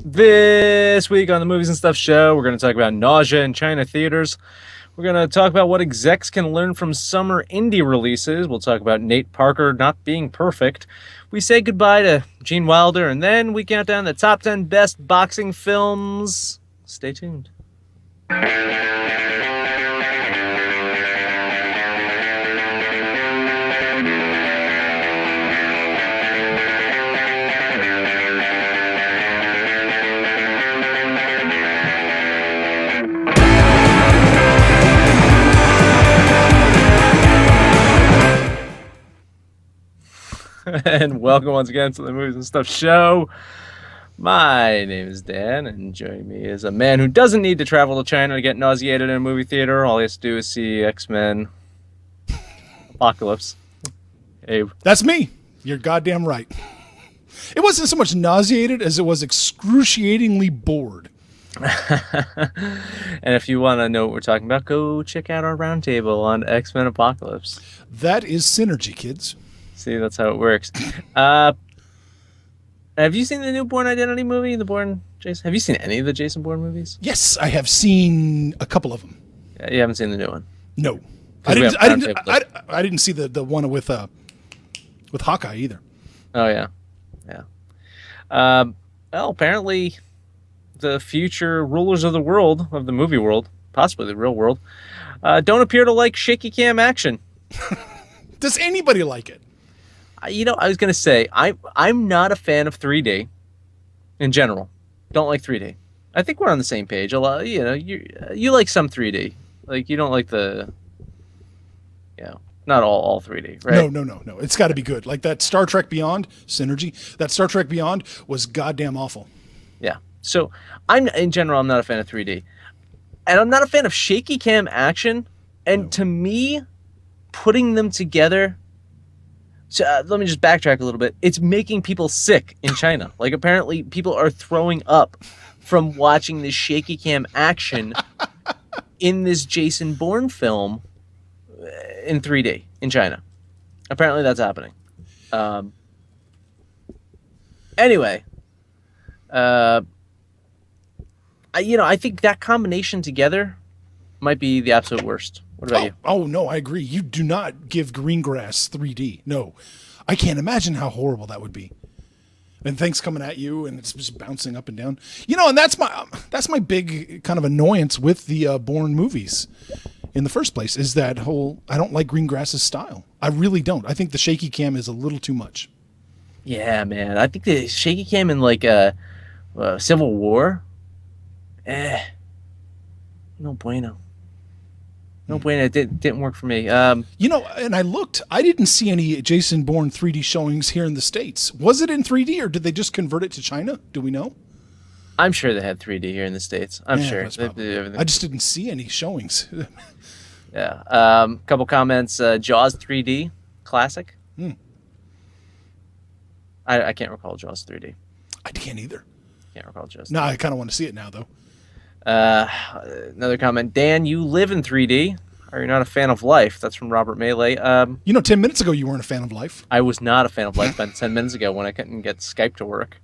This week on the Movies and Stuff show, we're going to talk about nausea in China theaters. We're going to talk about what execs can learn from summer indie releases. We'll talk about Nate Parker not being perfect. We say goodbye to Gene Wilder, and then we count down the top 10 best boxing films. Stay tuned. And welcome once again to the Movies and Stuff show. My name is Dan, and joining me is a man who doesn't need to travel to China to get nauseated in a movie theater. All he has to do is see X-Men Apocalypse. Abe. That's me. You're goddamn right. It wasn't so much nauseated as it was excruciatingly bored. And if you want to know what we're talking about, go check out our roundtable on X-Men Apocalypse. That is synergy, kids. See, that's how it works. Have you seen the new Bourne Identity movie? The Bourne Jason? Have you seen any of the Jason Bourne movies? Yes, I have seen a couple of them. Yeah, you haven't seen the new one. No, I didn't see the one with Hawkeye either. Oh yeah. Well, apparently, the future rulers of the world, of the movie world, possibly the real world, don't appear to like shaky cam action. Does anybody like it? You know, I was gonna say I'm not a fan of 3D in general. Don't like 3D. I think we're on the same page. A lot, you know, you like some 3D. Like you don't like the, not all 3D, right? No. It's got to be good. Like that Star Trek Beyond synergy. That Star Trek Beyond was goddamn awful. Yeah. So I'm not a fan of 3D, and I'm not a fan of shaky cam action. And to me, putting them together. So let me just backtrack a little bit. It's making people sick in China. Like apparently people are throwing up from watching this shaky cam action in this Jason Bourne film in 3D in China. Apparently that's happening. Anyway, I think that combination together might be the absolute worst. What about you? Oh, no, I agree. You do not give Greengrass 3D. No. I can't imagine how horrible that would be. And things coming at you and it's just bouncing up and down. You know, and that's my big kind of annoyance with the Bourne movies in the first place is that whole I don't like Greengrass's style. I really don't. I think the shaky cam is a little too much. Yeah, man. I think the shaky cam in like Civil War, no bueno. No bueno. It didn't work for me. And I looked. I didn't see any Jason Bourne 3D showings here in the States. Was it in 3D or did they just convert it to China? Do we know? I'm sure they had 3D here in the States. I'm sure. I just didn't see any showings. Yeah. Couple comments. Jaws 3D classic. I can't recall Jaws 3D. I can't either. Can't recall Jaws. No, I kind of want to see it now though. Another comment. Dan, you live in 3D. Are you not a fan of Life? That's from Robert Melee. 10 minutes ago you weren't a fan of Life. I was not a fan of Life about 10 minutes ago when I couldn't get Skype to work.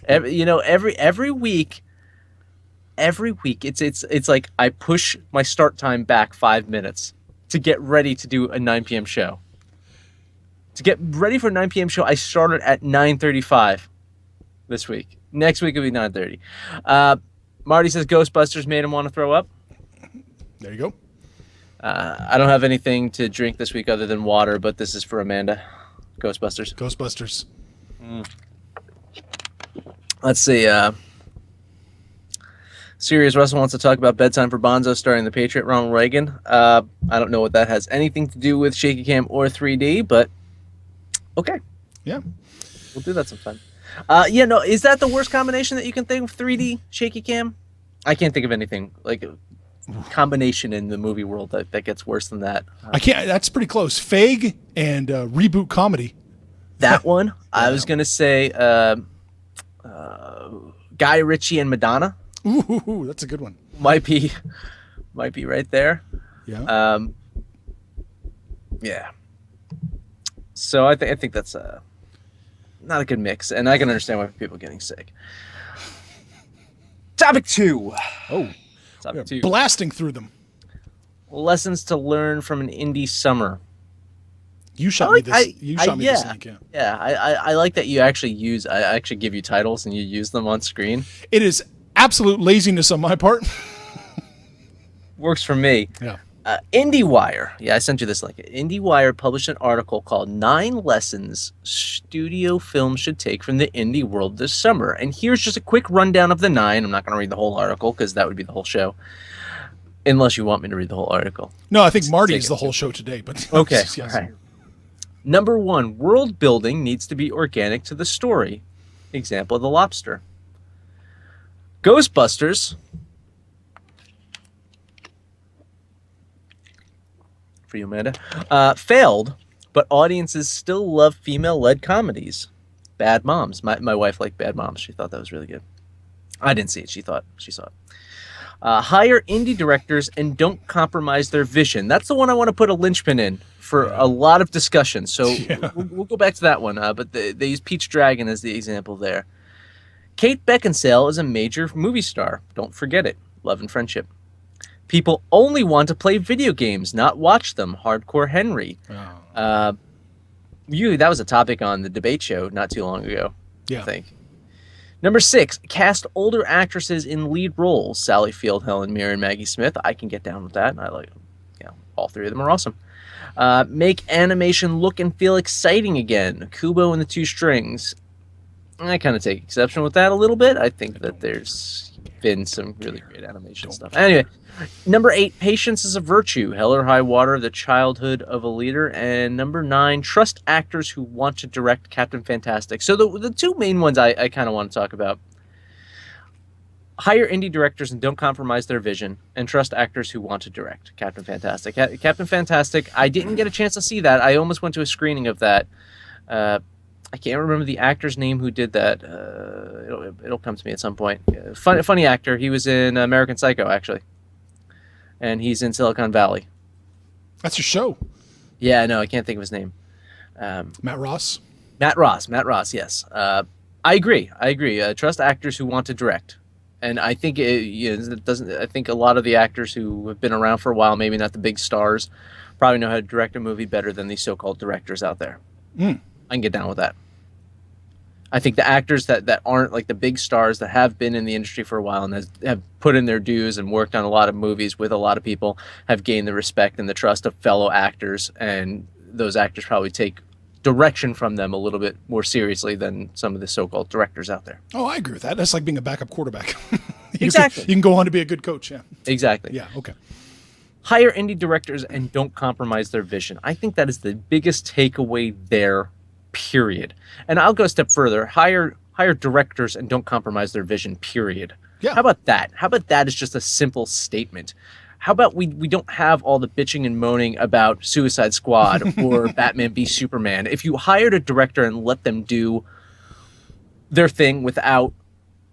Every week it's like I push my start time back 5 minutes to get ready to do a 9 p.m. show. To get ready for a 9 p.m. show, I started at 9:35 this week. Next week it'll be 9:30. Marty says Ghostbusters made him want to throw up. There you go. I don't have anything to drink this week other than water, but this is for Amanda. Ghostbusters. Let's see. Serious Russell wants to talk about Bedtime for Bonzo starring the Patriot Ronald Reagan. I don't know what that has anything to do with shaky cam or 3D, but okay. Yeah. We'll do that sometime. Is that the worst combination that you can think of? 3D shaky cam? I can't think of anything like a combination in the movie world that gets worse than that. I can't. That's pretty close. Fag and reboot comedy. That one. I was gonna say Guy Ritchie and Madonna. Ooh, that's a good one. Might be right there. Yeah. Yeah. So I think that's not a good mix, and I can understand why people are getting sick. Topic 2. Oh, Topic 2. blasting through them. Lessons to learn from an indie summer. You shot me this. You shot me this yeah. link. Yeah. Yeah, I like that you actually use. I actually give you titles and you use them on screen. It is absolute laziness on my part. Works for me. Yeah. IndieWire. Yeah, I sent you this link. IndieWire published an article called 9 Lessons Studio Films Should Take from the Indie World This Summer. And here's just a quick rundown of the 9. I'm not going to read the whole article because that would be the whole show. Unless you want me to read the whole article. No, I think Marty is the whole show today. But okay. Yes. All right. Number 1, world building needs to be organic to the story. Example, The Lobster. Ghostbusters. For you, Amanda. Failed, but audiences still love female-led comedies. Bad Moms. My wife liked Bad Moms. She thought that was really good. I didn't see it. She saw it. Hire indie directors and don't compromise their vision. That's the one I want to put a linchpin in for a lot of discussion. So we'll go back to that one. But they use Peach Dragon as the example there. Kate Beckinsale is a major movie star. Don't forget it. Love and Friendship. People only want to play video games, not watch them. Hardcore Henry. That was a topic on the debate show not too long ago, I think. Number 6, cast older actresses in lead roles. Sally Field, Helen Mirren, Maggie Smith. I can get down with that. I like, all 3 of them are awesome. Make animation look and feel exciting again. Kubo and the Two Strings. I kind of take exception with that a little bit. I think that there's been some really great animation stuff. Anyway, number 8, patience is a virtue. Hell or High Water, the childhood of a leader. And number 9, trust actors who want to direct. Captain Fantastic. So the 2 main ones I kind of want to talk about. Hire indie directors and don't compromise their vision, and trust actors who want to direct. Captain Fantastic. Captain Fantastic, I didn't get a chance to see that. I almost went to a screening of that. I can't remember the actor's name who did that. It'll come to me at some point. Funny actor. He was in American Psycho, actually. And he's in Silicon Valley. That's your show. Yeah, no, I can't think of his name. Matt Ross. Matt Ross, yes. I agree. Trust actors who want to direct. And I think it doesn't. I think a lot of the actors who have been around for a while, maybe not the big stars, probably know how to direct a movie better than these so-called directors out there. I can get down with that. I think the actors that aren't like the big stars that have been in the industry for a while and have put in their dues and worked on a lot of movies with a lot of people have gained the respect and the trust of fellow actors, and those actors probably take direction from them a little bit more seriously than some of the so-called directors out there. Oh, I agree with that. That's like being a backup quarterback. Exactly. You can go on to be a good coach, yeah. Exactly. Yeah, okay. Hire indie directors and don't compromise their vision. I think that is the biggest takeaway there, period. And I'll go a step further. Hire directors and don't compromise their vision, period. Yeah. How about that? How about that is just a simple statement? How about we don't have all the bitching and moaning about Suicide Squad or Batman v Superman? If you hired a director and let them do their thing without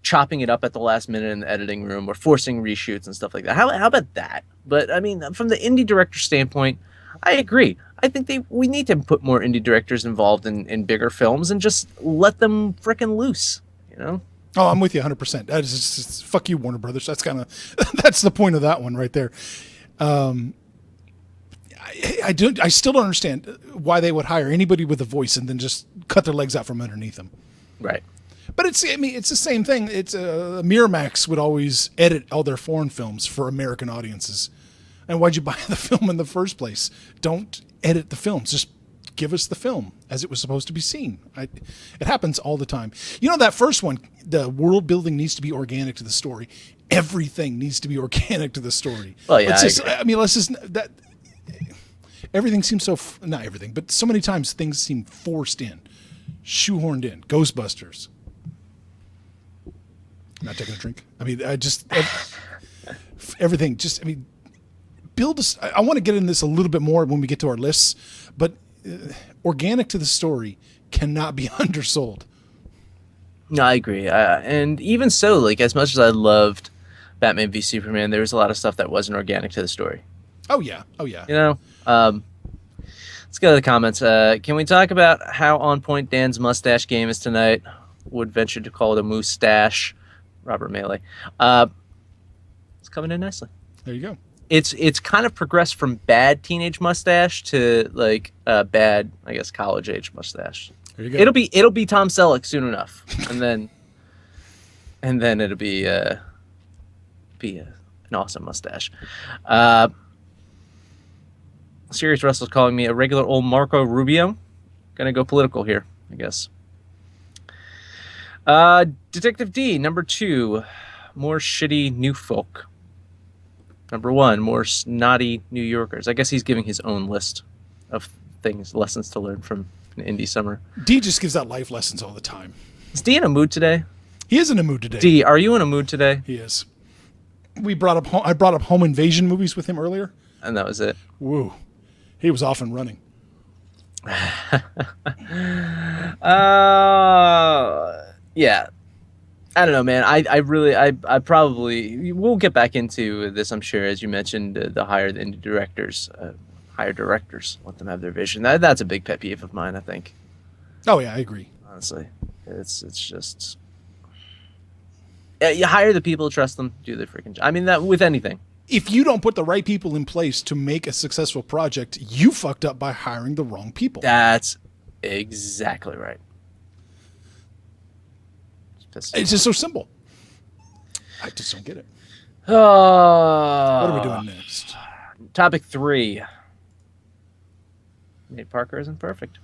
chopping it up at the last minute in the editing room or forcing reshoots and stuff like that. How about that? But I mean, from the indie director standpoint, I agree. I think we need to put more indie directors involved in bigger films and just let them frickin' loose, you know? Oh, I'm with you 100%. That is just, fuck you, Warner Brothers. That's kind of that's the point of that one right there. I still don't understand why they would hire anybody with a voice and then just cut their legs out from underneath them. Right. But it's the same thing. It's Miramax would always edit all their foreign films for American audiences. And why'd you buy the film in the first place? Don't edit the films. Just give us the film as it was supposed to be seen. It happens all the time. You know, that first one, the world building needs to be organic to the story. Everything needs to be organic to the story. Well, yeah, everything seems so, not everything, but so many times things seem forced in, shoehorned in. Ghostbusters. Not taking a drink. I mean, everything just, build us. I want to get into this a little bit more when we get to our lists, but organic to the story cannot be undersold. No, I agree. And even so, like, as much as I loved Batman v Superman, there was a lot of stuff that wasn't organic to the story. Oh yeah. You know, Let's go to the comments. Can we talk about how on point Dan's mustache game is tonight? Would venture to call it a moustache. Robert Melee. It's coming in nicely. There you go. It's kind of progressed from bad teenage mustache to like bad, I guess, college age mustache. There you go. It'll be Tom Selleck soon enough, and then it'll be an awesome mustache. Sirius Russell's calling me a regular old Marco Rubio. Gonna go political here, I guess. Detective D, number 2, more shitty new folk. Number 1, more snotty New Yorkers. I guess he's giving his own list of lessons to learn from an indie summer. D just gives out life lessons all the time. Is D in a mood today? He is in a mood today. D, are you in a mood today? He is. I brought up home invasion movies with him earlier. And that was it. Woo. He was off and running. Yeah. I don't know, man. I probably we'll get back into this, I'm sure, as you mentioned, the hire the indie directors, hire directors, let them have their vision. That's a big pet peeve of mine, I think. Oh yeah, I agree. Honestly, it's just you hire the people, trust them, do their freaking job. I mean that with anything. If you don't put the right people in place to make a successful project, you fucked up by hiring the wrong people. That's exactly right. It's just so simple. I just don't get it. What What are we doing next? Topic 3. Nate Parker isn't perfect.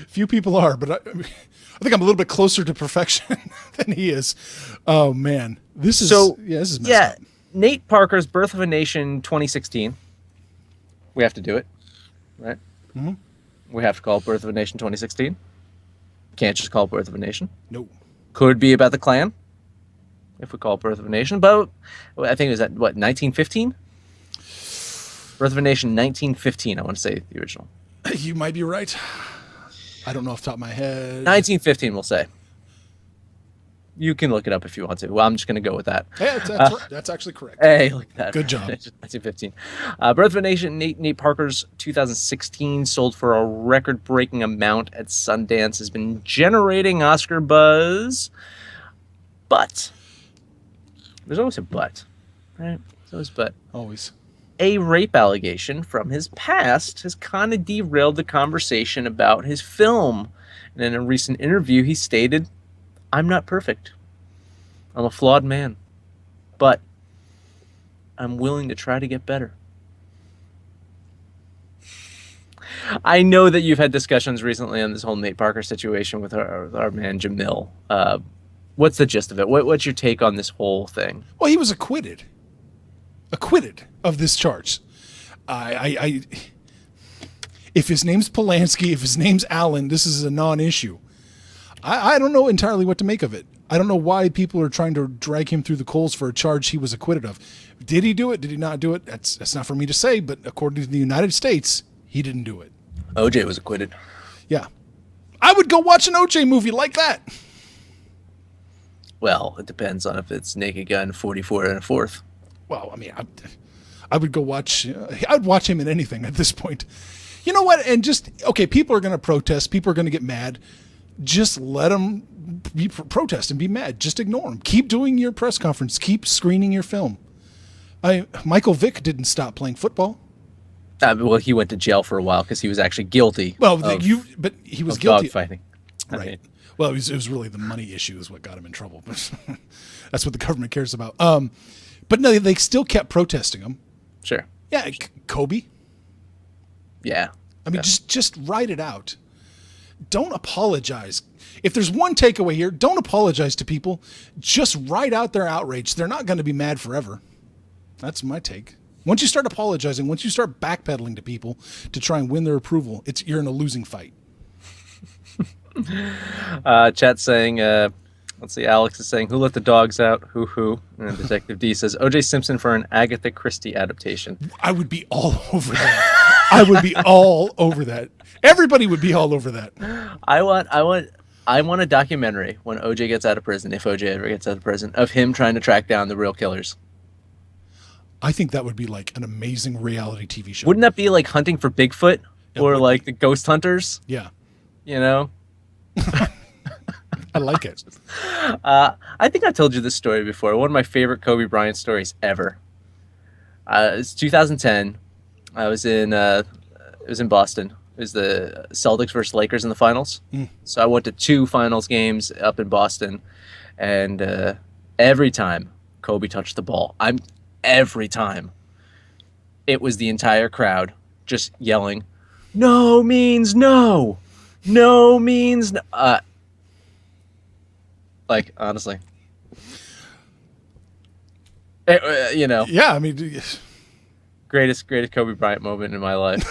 Few people are, but I think I'm a little bit closer to perfection than he is. Oh man, this is messed up. Nate Parker's Birth of a Nation 2016. We have to do it, right? Mm-hmm. We have to call it Birth of a Nation 2016. Can't just call it Birth of a Nation. No. Could be about the Klan, if we call it Birth of a Nation. But I think it was at, 1915? Birth of a Nation 1915, I want to say the original. You might be right. I don't know off the top of my head. 1915, we'll say. You can look it up if you want to. Well, I'm just going to go with that. Yeah, that's actually correct. Hey, look at that. Good job. 1915. Birth of a Nation, Nate Parker's 2016, sold for a record-breaking amount at Sundance, has been generating Oscar buzz. But, there's always a but, right? There's always a but. Always. A rape allegation from his past has kind of derailed the conversation about his film. And in a recent interview, he stated, "I'm not perfect. I'm a flawed man. But I'm willing to try to get better." I know that you've had discussions recently on this whole Nate Parker situation with our man Jamil. What's the gist of it? What's your take on this whole thing? Well, he was acquitted of this charge. If his name's Polanski, if his name's Allen, this is a non-issue. I don't know entirely what to make of it. I don't know why people are trying to drag him through the coals for a charge he was acquitted of. Did he do it? Did he not do it? That's not for me to say, but according to the United States, he didn't do it. OJ was acquitted. Yeah. I would go watch an OJ movie like that. Well, it depends on if it's Naked Gun 44 and a fourth. Well, I mean, I would go watch. I'd watch him in anything at this point. You know what? And okay, people are going to protest. People are going to get mad. Just let them protest and be mad. Just ignore them. Keep doing your press conference. Keep screening your film. Michael Vick didn't stop playing football. Well, he went to jail for a while because he was actually guilty. Well, but he was guilty. Dogfighting. Right. Well, it was really the money issue is what got him in trouble. That's what the government cares about. But no, they still kept protesting him. Sure. Yeah, Kobe. Yeah. I mean, just write it out. Don't apologize. If there's one takeaway here, don't apologize to people. Just write out their outrage. They're not going to be mad forever. That's my take. Once you start apologizing, once you start backpedaling to people to try and win their approval, you're in a losing fight. Chat saying, let's see, Alex is saying, "Who let the dogs out? Hoo." And Detective D says, "O.J. Simpson for an Agatha Christie adaptation." I would be all over that. I would be all over that. Everybody would be all over that. I want a documentary when OJ gets out of prison, if OJ ever gets out of prison, of him trying to track down the real killers. I think that would be like an amazing reality TV show. Wouldn't that be like Hunting for Bigfoot? or like the Ghost Hunters. Yeah, You know, I like it. I think I told you this story before. One of my favorite Kobe Bryant stories ever. It's 2010. I was in it was in Boston. It was the Celtics versus Lakers in the finals. So I went to 2 finals games up in Boston, and every time Kobe touched the ball, every time it was the entire crowd just yelling, "No means no, no means no." Like honestly, you know, Yeah, I mean, greatest Kobe Bryant moment in my life.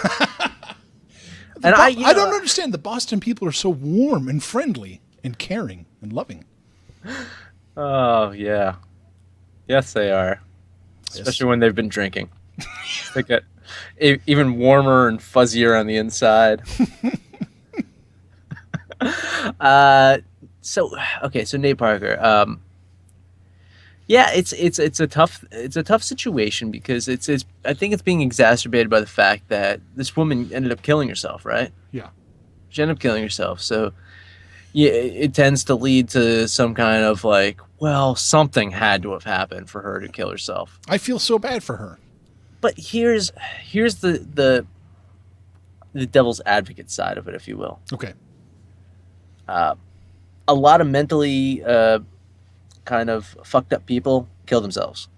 I And don't understand. The Boston people are so warm and friendly and caring and loving. Oh yeah, yes they are, especially when they've been drinking. They get even warmer and fuzzier on the inside. So okay, so Nate Parker. Yeah, it's a tough situation because it's I think it's being exacerbated by the fact that this woman ended up killing herself, right? Yeah. She ended up killing herself. So yeah, it tends to lead to some kind of like, well, something had to have happened for her to kill herself. I feel so bad for her. But here's the devil's advocate side of it, if you will. Okay. A lot of mentally kind of fucked up people kill themselves,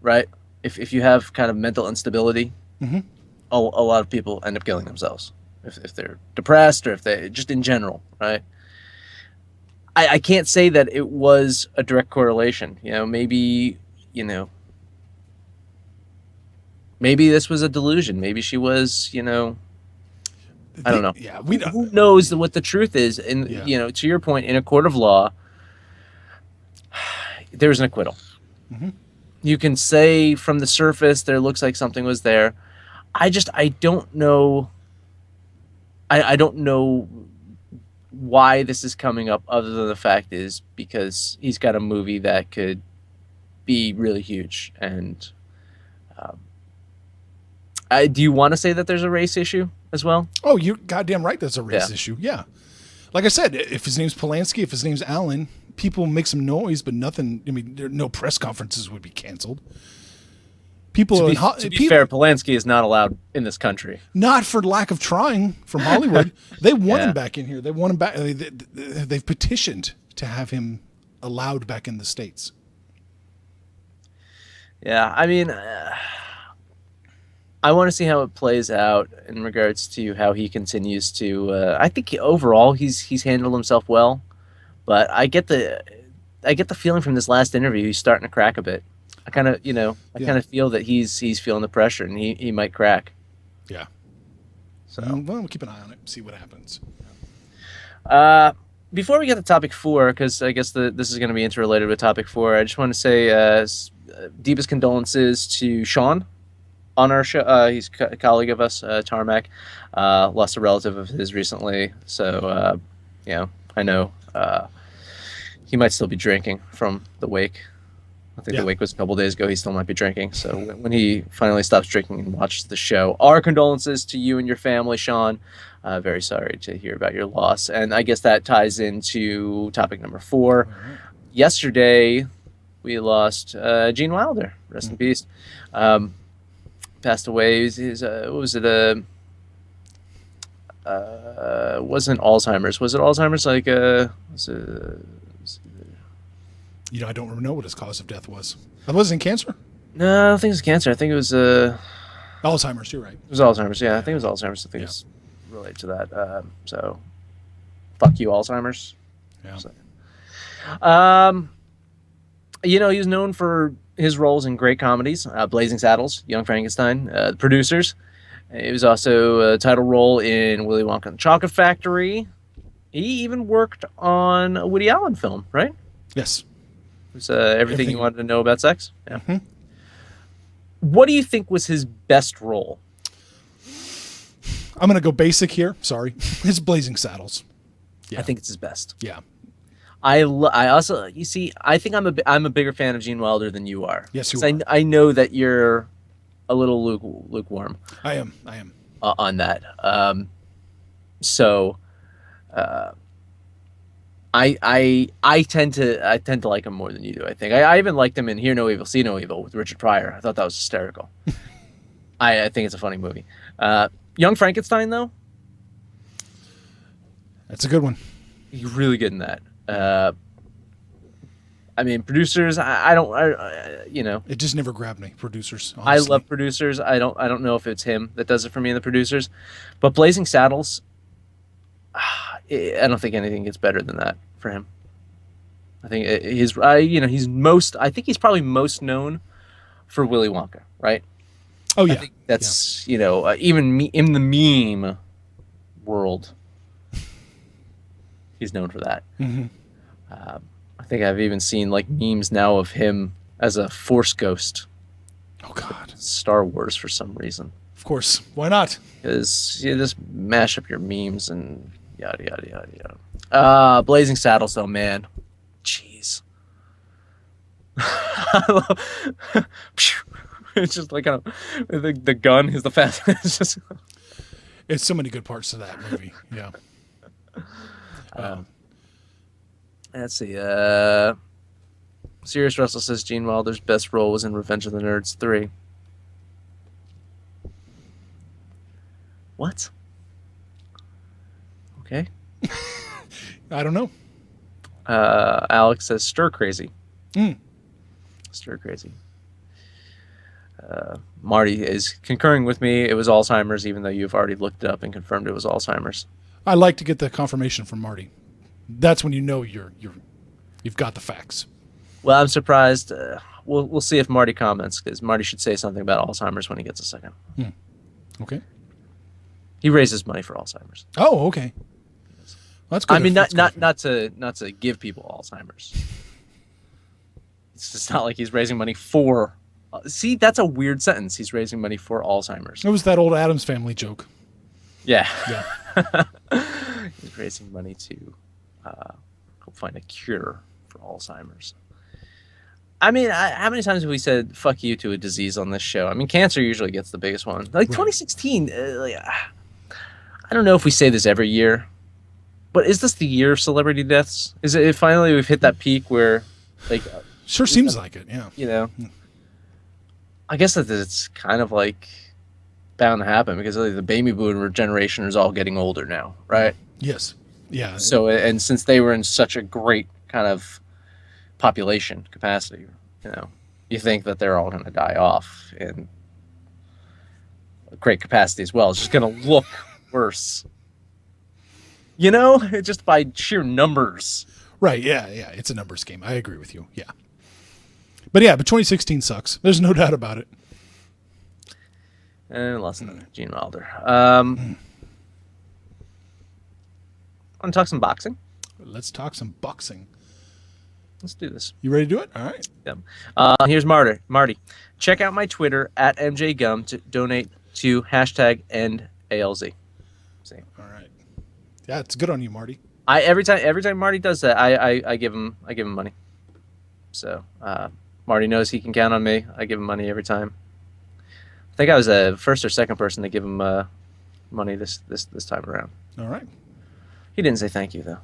right? If you have kind of mental instability, Mhm. a lot of people end up killing themselves if they're depressed or if they just in general, right? I can't say that it was a direct correlation. You know, you know, maybe this was a delusion. Maybe she was, I don't know. Yeah, we know. Who knows what the truth is? And Yeah. to your point, in a court of law, there's an acquittal. Mhm. You can say from the surface there looks like something was there. I don't know. I don't know why this is coming up, other than the fact is because he's got a movie that could be really huge. And do you want to say that there's a race issue as well? Oh, you're goddamn right. That's a race Yeah. issue. Yeah. Like I said, if his name's Polanski, if his name's Allen, people make some noise, but nothing. I mean, no press conferences would be canceled. People To be fair, Polanski is not allowed in this country. not for lack of trying from Hollywood. They want Yeah. him back in here. They want him back. They've petitioned to have him allowed back in the States. Yeah, I mean, I want to see how it plays out in regards to how he continues to. I think overall he's handled himself well, but I get the feeling from this last interview he's starting to crack a bit. I kind of Yeah. kind of feel that he's feeling the pressure and he might crack. Yeah. So Well, we'll keep an eye on it, see what happens. before we get to topic 4, because I guess this is going to be interrelated with topic 4, I just want to say deepest condolences to Sean on our show. He's a colleague of us, Tarmac. Lost a relative of his recently, so I know he might still be drinking from the wake. I think Yeah. the wake was a couple days ago. He still might be drinking. So when he finally stops drinking and watches the show, our condolences to you and your family, Sean. Very sorry to hear about your loss. And I guess that ties into topic number 4. Yesterday, we lost Gene Wilder. Rest in peace. Passed away. What was it? Wasn't Alzheimer's. Was it Alzheimer's? Like, I don't know what his cause of death was. That wasn't cancer? no, I don't think it was cancer. I think it was Alzheimer's, you're right. Alzheimer's. Yeah, I think it was Alzheimer's. I think it's related to that. So, fuck you, Alzheimer's. Yeah. So, he was known for his roles in great comedies, Blazing Saddles, Young Frankenstein, The Producers. It was also a title role in Willy Wonka and the Chocolate Factory. He even worked on a Woody Allen film, right? Yes. It was Everything You Wanted to Know About Sex. Yeah. Mhm. What do you think was his best role? I'm going to go basic here. Sorry. It's Blazing Saddles. Yeah. I think it's his best. Yeah. I also, you see, I think I'm a bigger fan of Gene Wilder than you are. Yes, you 'Cause I know that you're a little lukewarm. I am. on that. So I tend to like him more than you do. I think I even liked him in Hear No Evil, See No Evil with Richard Pryor. I thought that was hysterical. I think it's a funny movie. Young Frankenstein though, That's a good one. he's really good in that. I mean, producers. I don't. You know, It just never grabbed me. Producers. I Honestly. love producers. I don't know if it's him that does it for me in the producers, but Blazing Saddles. I don't think anything gets better than that for him. I think his. You know, he's most. I think he's probably most known for Willy Wonka, right? Oh I yeah. think that's you know even in the meme world, he's known for that. Hmm. I think I've even seen like memes now of him as a Force ghost, Oh God. Star Wars for some reason. Of course. Why not? Because you just mash up your memes and yada yada yada Blazing Saddles though, man, jeez. It's just like the gun is the fast. It's just It's so many good parts to that movie. Yeah. let's see. Sirius Russell says Gene Wilder's best role was in Revenge of the Nerds 3. What? Okay. I don't know. Alex says Stir Crazy. Mm. Stir Crazy. Marty is concurring with me. It was Alzheimer's, even though you've already looked it up and confirmed it was Alzheimer's. I like to get the confirmation from Marty. That's when you know you've got the facts. Well, I'm surprised. We'll see if Marty comments, because Marty should say something about Alzheimer's when he gets a second. Okay. He raises money for Alzheimer's. Oh, okay. Well, that's good. I mean, That's good. not to give people Alzheimer's. It's just not like he's raising money for. See, that's a weird sentence. He's raising money for Alzheimer's. It was that old Adams Family joke. Yeah. Yeah. He's raising money to go find a cure for Alzheimer's. I mean, how many times have we said "fuck you" to a disease on this show? I mean, cancer usually gets the biggest one. Like 2016, I don't know if we say this every year, but is this the year of celebrity deaths? Is it finally we've hit that peak where, like, Sure seems like it. Yeah. you know, I guess that it's kind of like bound to happen because like, the baby boomer generation is all getting older now, right? Yes. Yeah. So, and since they were in such a great kind of population capacity, you know, you think that they're all going to die off in a great capacity as well. It's just going to look worse, you know, just by sheer numbers. Right. Yeah. Yeah. It's a numbers game. I agree with you. Yeah. But 2016 sucks. There's no doubt about it. And less than Gene Wilder. Want to talk some boxing? Let's talk some boxing. Let's do this. You ready to do it? All right. Here's Marty. Check out my Twitter at MJGum to donate to #EndALZ. See, All right. Yeah, it's good on you, Marty. every time Marty does that, I give him money. So Marty knows he can count on me. I give him money every time. I think I was the first or second person to give him money this time around. All right. He didn't say thank you though.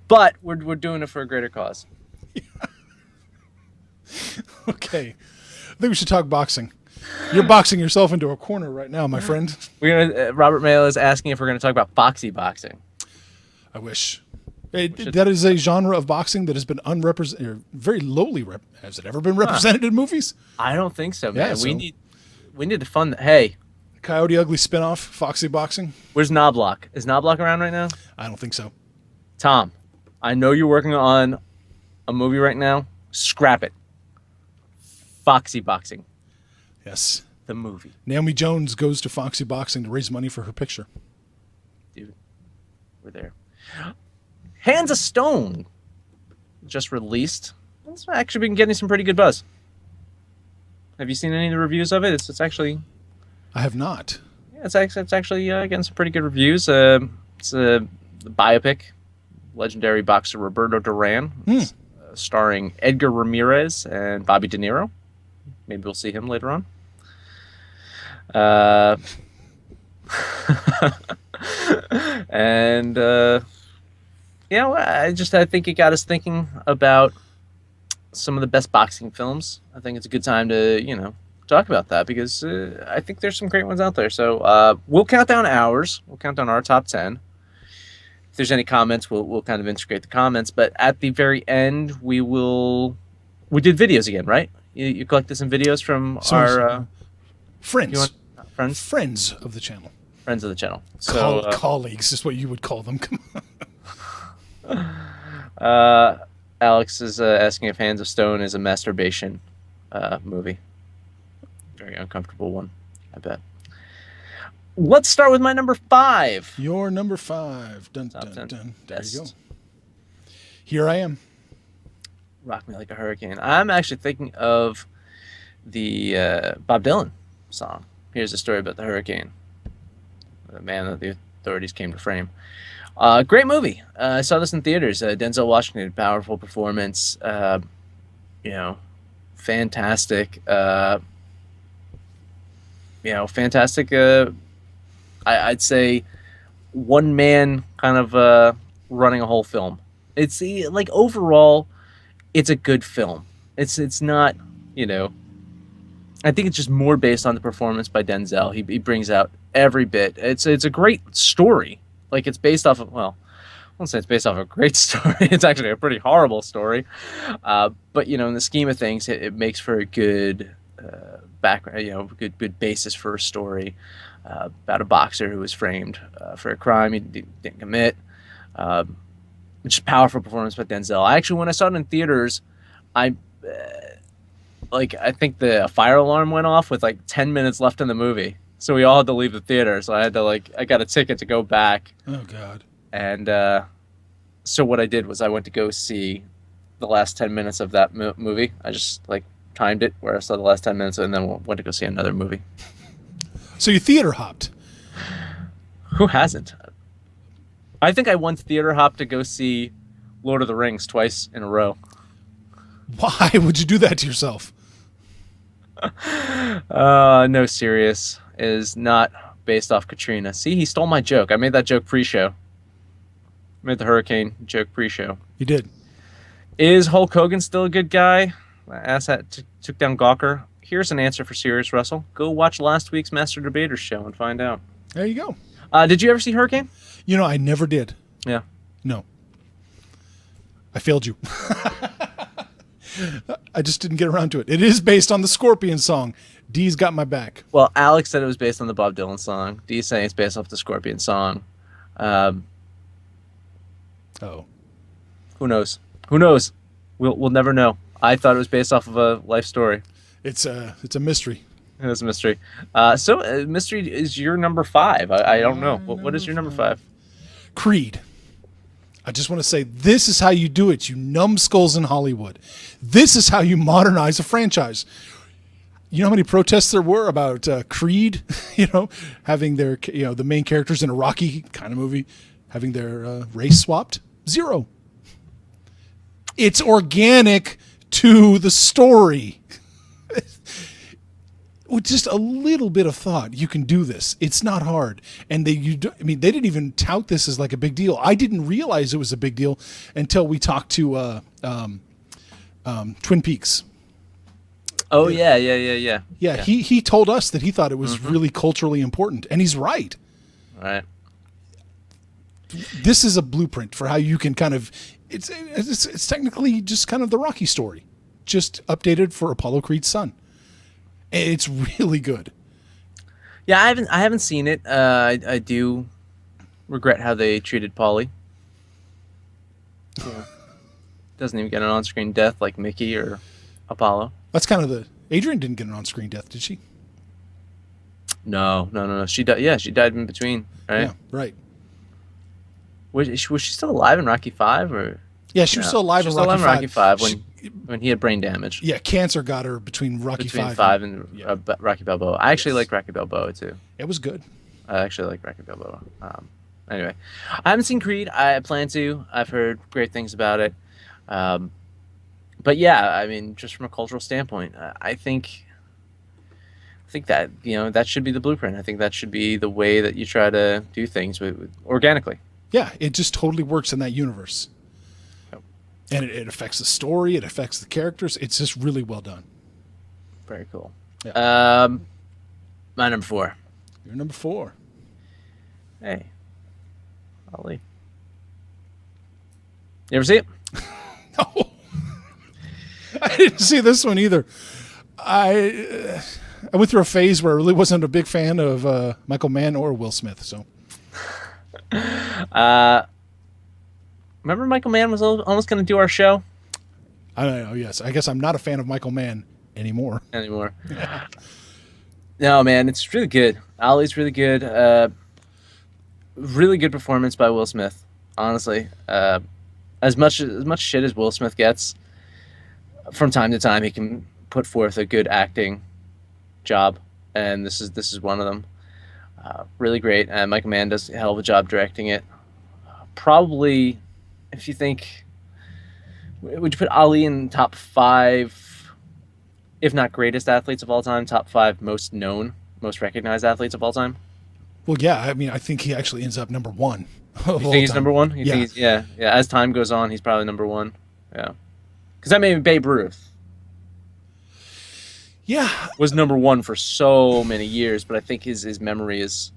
But we're doing it for a greater cause. Okay. I think we should talk boxing. You're boxing yourself into a corner right now, my friend. We're gonna. Robert Mayo is asking if we're gonna talk about Foxy boxing. I wish. That is a genre of boxing that has been unrepresented, or very lowly. Has it ever been represented in movies? I don't think so, man. Yeah, so- We need to fund. Hey, Coyote Ugly spinoff, Foxy Boxing? where's Knobloch? Is Knobloch around right now? I don't think so. Tom, I know you're working on a movie right now. Scrap it. Foxy boxing, Yes. the movie, Naomi Jones goes to Foxy Boxing to raise money for her picture. dude. We're there. Hands of Stone just released. It's actually been getting some pretty good buzz. Have you seen any of the reviews of it? It's actually. I have not. Yeah, it's actually getting some pretty good reviews. It's a biopic, legendary boxer Roberto Duran, starring Edgar Ramirez and Bobby De Niro. Maybe we'll see him later on. Uh, and I think it got us thinking about some of the best boxing films. I think it's a good time to talk about that because I think there's some great ones out there. So we'll count down ours. We'll count down our top 10. If there's any comments, we'll kind of integrate the comments. But at the very end, we did videos again, right? You collected some videos from our friends, friends of the channel, friends of the channel. So colleagues is what you would call them. Alex is asking if Hands of Stone is a masturbation movie. Very uncomfortable one, I bet. Let's start with my number 5. Your number 5. Dun, Top dun, 10 dun. There best. you go. Here I am. Rock Me Like a Hurricane. I'm actually thinking of the Bob Dylan song. Here's a story about the hurricane. The man that the authorities came to frame. Great movie. I saw this in theaters. Denzel Washington, powerful performance. Fantastic. Fantastic. I'd say one man kind of running a whole film. It's like overall, it's a good film. It's not, I think it's just more based on the performance by Denzel. He brings out every bit. It's a great story. Like it's based off of, well, I won't say it's based off of a great story. It's actually a pretty horrible story. But in the scheme of things, it makes for a good background, good basis for a story about a boxer who was framed for a crime he didn't commit. Just powerful performance by Denzel. When I saw it in theaters, I think the fire alarm went off with like 10 minutes left in the movie. So we all had to leave the theater. So I had to I got a ticket to go back. Oh God. And so what I did was I went to go see the last 10 minutes of that movie. I just timed it where I saw the last 10 minutes and then went to go see another movie. So you theater hopped. Who hasn't? I think I once theater hopped to go see Lord of the Rings twice in a row. Why would you do that to yourself? No, serious. Is not based off Katrina. See, he stole my joke. I made that joke pre-show. Made the hurricane joke pre-show. You did. Is Hulk Hogan still a good guy? Asshat took down Gawker. Here's an answer for Sirius Russell. Go watch last week's Master Debater show and find out. There you go. Did you ever see Hurricane? I never did. Yeah. No. I failed you. I just didn't get around to it. It is based on the Scorpion song. D's got my back. Well, Alex said it was based on the Bob Dylan song. D's saying it's based off the Scorpion song. Oh. Who knows? Who knows? We'll never know. I thought it was based off of a life story. It's a mystery. It was a mystery. So mystery is your number 5. I don't know. What is your number 5? Creed. I just want to say, this is how you do it, you numbskulls in Hollywood. This is how you modernize a franchise. You know how many protests there were about Creed, having their, the main characters in a Rocky kind of movie, having their race swapped? 0. It's organic to the story. With just a little bit of thought, you can do this. It's not hard. And they didn't even tout this as like a big deal. I didn't realize it was a big deal until we talked to Twin Peaks. Oh, yeah. Yeah, he told us that he thought it was really culturally important, and he's right. Right. This is a blueprint for how you can kind of, it's technically just kind of the Rocky story, just updated for Apollo Creed's son. It's really good. Yeah, I haven't seen it. I do regret how they treated Paulie. Yeah. Doesn't even get an on-screen death like Mickey or Apollo. That's kind of Adrian didn't get an on-screen death, did she? No. She died. Yeah, she died in between. Right. Yeah, right. Was she still alive in Rocky 5 or? Yeah, she was still alive in Rocky 5 when he had brain damage. Yeah, cancer got her between Rocky 5 and Rocky Balboa. I actually like Rocky Balboa too. It was good. I actually like Rocky Balboa. Anyway, I haven't seen Creed. I plan to. I've heard great things about it. But yeah, I mean, just from a cultural standpoint, I think think that that should be the blueprint. I think that should be the way that you try to do things organically. Yeah, it just totally works in that universe. Yep. And it affects the story, it affects the characters. It's just really well done. Very cool. Yeah. My number 4. You're number 4. Hey, Ali. You ever see it? No. I didn't see this one either. I went through a phase where I really wasn't a big fan of Michael Mann or Will Smith. So, remember Michael Mann was almost going to do our show I don't know. Yes, I guess I'm not a fan of Michael Mann anymore. No, man, it's really good. Ali's really good. Really good performance by Will Smith. Honestly, as much shit as Will Smith gets, from time to time he can put forth a good acting job, and this is one of them. Really great. And Michael Mann does a hell of a job directing it. Probably, if you think, would you put Ali in top 5, if not greatest athletes of all time, top 5 most known, most recognized athletes of all time? Well, yeah. I mean, I think he actually ends up number 1. You think he's number 1? You think he's, yeah. As time goes on, he's probably number 1. Yeah. Because I mean, Babe Ruth Yeah. was number 1 for so many years, but I think his memory is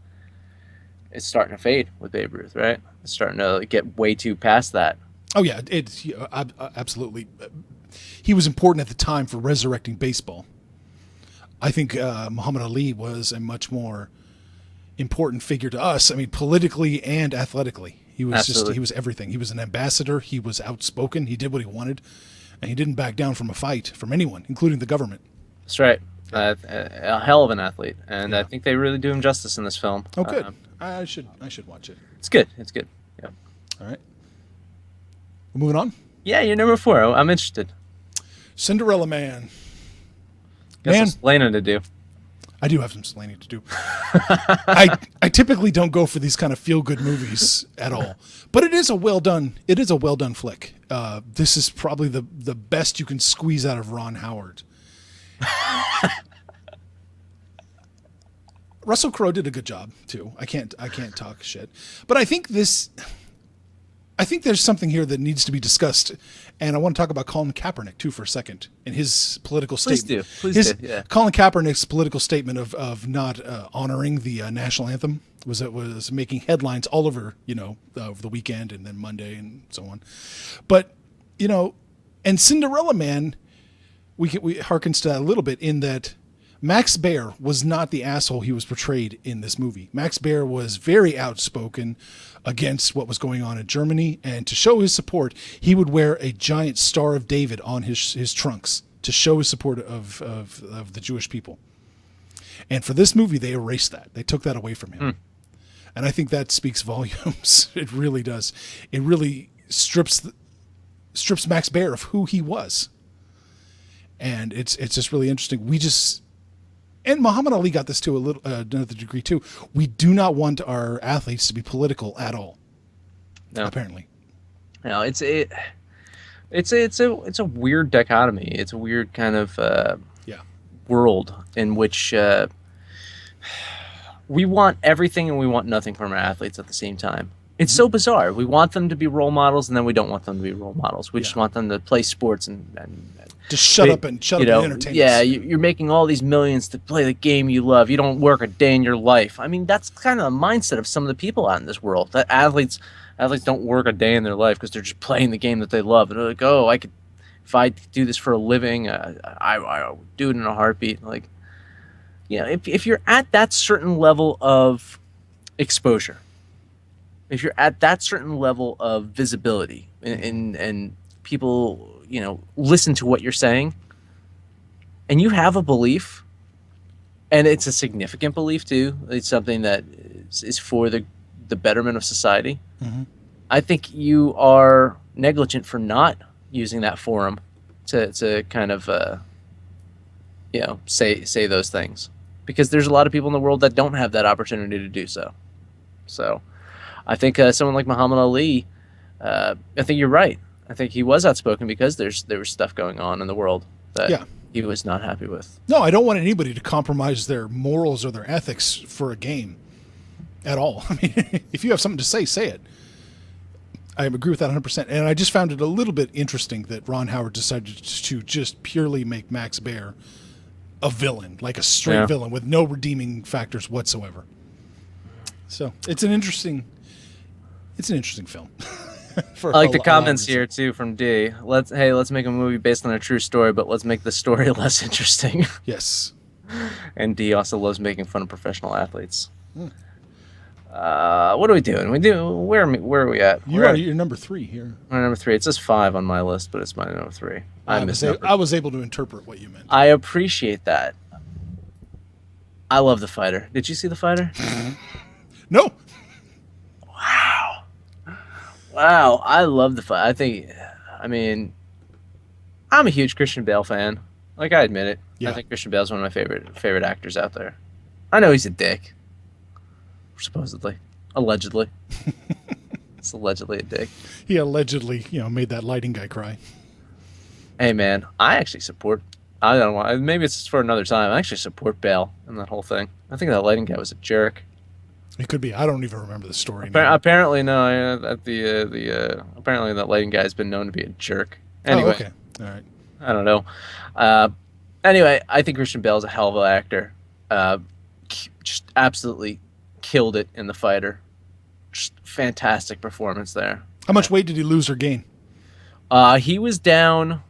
starting to fade with Babe Ruth, right? It's starting to get way too past that. Oh yeah, it's absolutely. He was important at the time for resurrecting baseball. I think Muhammad Ali was a much more important figure to us. I mean, politically and athletically, he was he was everything. He was an ambassador. He was outspoken. He did what he wanted, and he didn't back down from a fight from anyone, including the government. That's right. A hell of an athlete, and I think they really do him justice in this film. Oh, good. I should watch it. It's good. It's good. Yeah. All right. We're moving on. Yeah, you're number 4. I'm interested. Cinderella Man. Got some explaining to do. I do have some explaining to do. I typically don't go for these kind of feel good movies at all, but it is a well done flick. This is probably the best you can squeeze out of Ron Howard. Russell Crowe did a good job too. I can't talk shit, but I think there's something here that needs to be discussed, and I want to talk about Colin Kaepernick too for a second and his political statement. Please do. Yeah. Colin Kaepernick's political statement of not honoring the national anthem was making headlines all over over the weekend and then Monday and so on. But and Cinderella Man, we harkens to that a little bit in that Max Baer was not the asshole he was portrayed in this movie. Max Baer was very outspoken against what was going on in Germany, and to show his support, he would wear a giant Star of David on his trunks to show his support of the Jewish people. And for this movie, they erased that. They took that away from him. And I think that speaks volumes. It really does. It really strips Max Baer of who he was. And it's just really interesting. And Muhammad Ali got this to another degree too. We do not want our athletes to be political at all. No. Apparently. No, it's a weird dichotomy. It's a weird kind of world in which we want everything and we want nothing from our athletes at the same time. It's so bizarre. We want them to be role models, and then we don't want them to be role models. We just want them to play sports and just shut up and entertain us. Yeah, you're making all these millions to play the game you love. You don't work a day in your life. I mean, that's kind of the mindset of some of the people out in this world. That athletes don't work a day in their life because they're just playing the game that they love. And they're like, oh, if I do this for a living, I would do it in a heartbeat. Like, if you're at that certain level of exposure, if you're at that certain level of visibility, and people listen to what you're saying, and you have a belief, and it's a significant belief too, it's something that is for the betterment of society, I think you are negligent for not using that forum to kind of say those things, because there's a lot of people in the world that don't have that opportunity to do so. So I think someone like Muhammad Ali, I think you're right. I think he was outspoken because there was stuff going on in the world that he was not happy with. No, I don't want anybody to compromise their morals or their ethics for a game at all. I mean, if you have something to say, say it. I agree with that 100%. And I just found it a little bit interesting that Ron Howard decided to just purely make Max Baer a villain, like a straight villain with no redeeming factors whatsoever. So it's an interesting film. I like the comments here too from D. Let's make a movie based on a true story, but let's make the story less interesting. Yes. And D also loves making fun of professional athletes. What are we doing? Where are we at? You're number 3 here. We're number 3. It says 5 on my list, but it's my number 3. I was able to interpret what you meant. I appreciate that. I love The Fighter. Did you see The Fighter? No. Wow, I love The Fighter. I'm a huge Christian Bale fan. Like, I admit it. Yeah. I think Christian Bale's one of my favorite actors out there. I know he's a dick. Supposedly. Allegedly. It's allegedly a dick. He allegedly, made that lighting guy cry. Hey, man, I actually support... I don't know. Maybe it's for another time. I actually support Bale in that whole thing. I think that lighting guy was a jerk. It could be. I don't even remember the story now. Apparently, no. Apparently, that lighting guy has been known to be a jerk. Anyway, okay. All right. I don't know. Anyway, I think Christian Bale's a hell of an actor. Just absolutely killed it in The Fighter. Just fantastic performance there. How much weight did he lose or gain? He was down.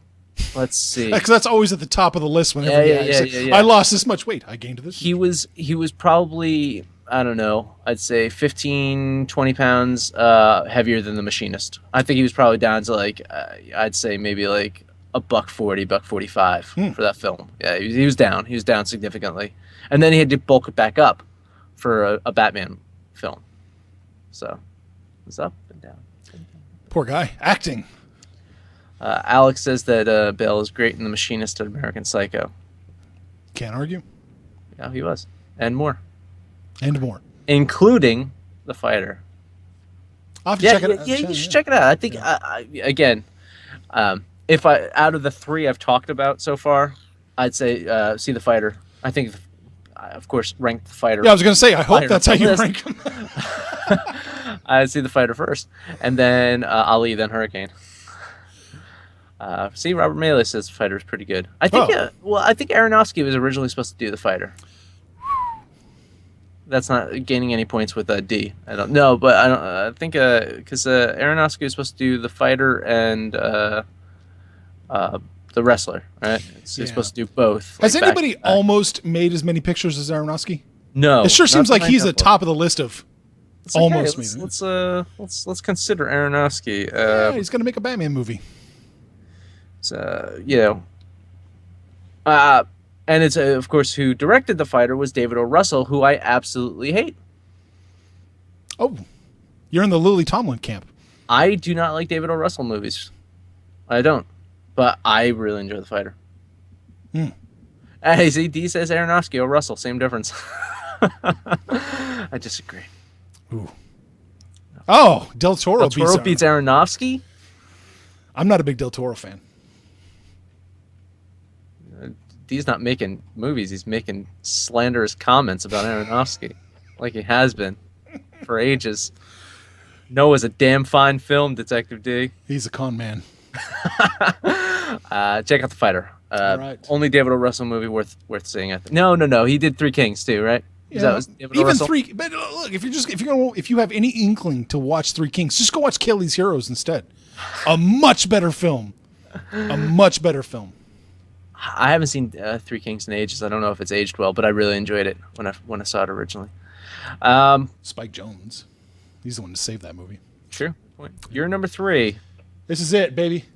Let's see. Because that's always at the top of the list. Whenever I lost this much weight, I gained this. He was probably, I don't know, I'd say 15, 20 pounds heavier than The Machinist. I think he was probably down to like, I'd say maybe like $140, $145 for that film. Yeah, he was down. He was down significantly. And then he had to bulk it back up for a Batman film. So, it's up and down. Poor guy. Acting. Alex says that Bale is great in The Machinist and American Psycho. Can't argue. Yeah, he was. And more. And more. Including The Fighter. I'll have to check it out. Yeah, you should check it out. I think, again, if out of the 3 I've talked about so far, I'd say see The Fighter. I think, of course, rank The Fighter. Yeah, I was going to say, I hope that's how you rank him. I'd see The Fighter first. And then Ali, then Hurricane. See, Robert Mealy says The Fighter is pretty good. I think, I think Aronofsky was originally supposed to do The Fighter. That's not gaining any points with D. I don't know, but I think because Aronofsky was supposed to do The Fighter and The Wrestler, right? He's supposed to do both. Has anybody almost made as many pictures as Aronofsky? No. It sure seems like he's at the top of the list of almost made. Let's consider Aronofsky. He's going to make a Batman movie. And it's, of course, who directed The Fighter was David O. Russell, who I absolutely hate. Oh, you're in the Lily Tomlin camp. I do not like David O. Russell movies. I don't. But I really enjoy The Fighter. Hey, D says Aronofsky, O. Russell, same difference. I disagree. Ooh. Oh, Del Toro beats Aronofsky? I'm not a big Del Toro fan. D's not making movies. He's making slanderous comments about Aronofsky, like he has been for ages. Noah's a damn fine film, Detective D. He's a con man. Check out The Fighter. All right. Only David O. Russell movie worth seeing. I think. No. He did Three Kings too, right? Yeah. Even Three. But look, if you have any inkling to watch Three Kings, just go watch Kelly's Heroes instead. A much better film. I haven't seen Three Kings in ages. I don't know if it's aged well, but I really enjoyed it when I saw it originally. Spike Jonze, he's the one to save that movie. Sure. You're number 3. This is it, baby.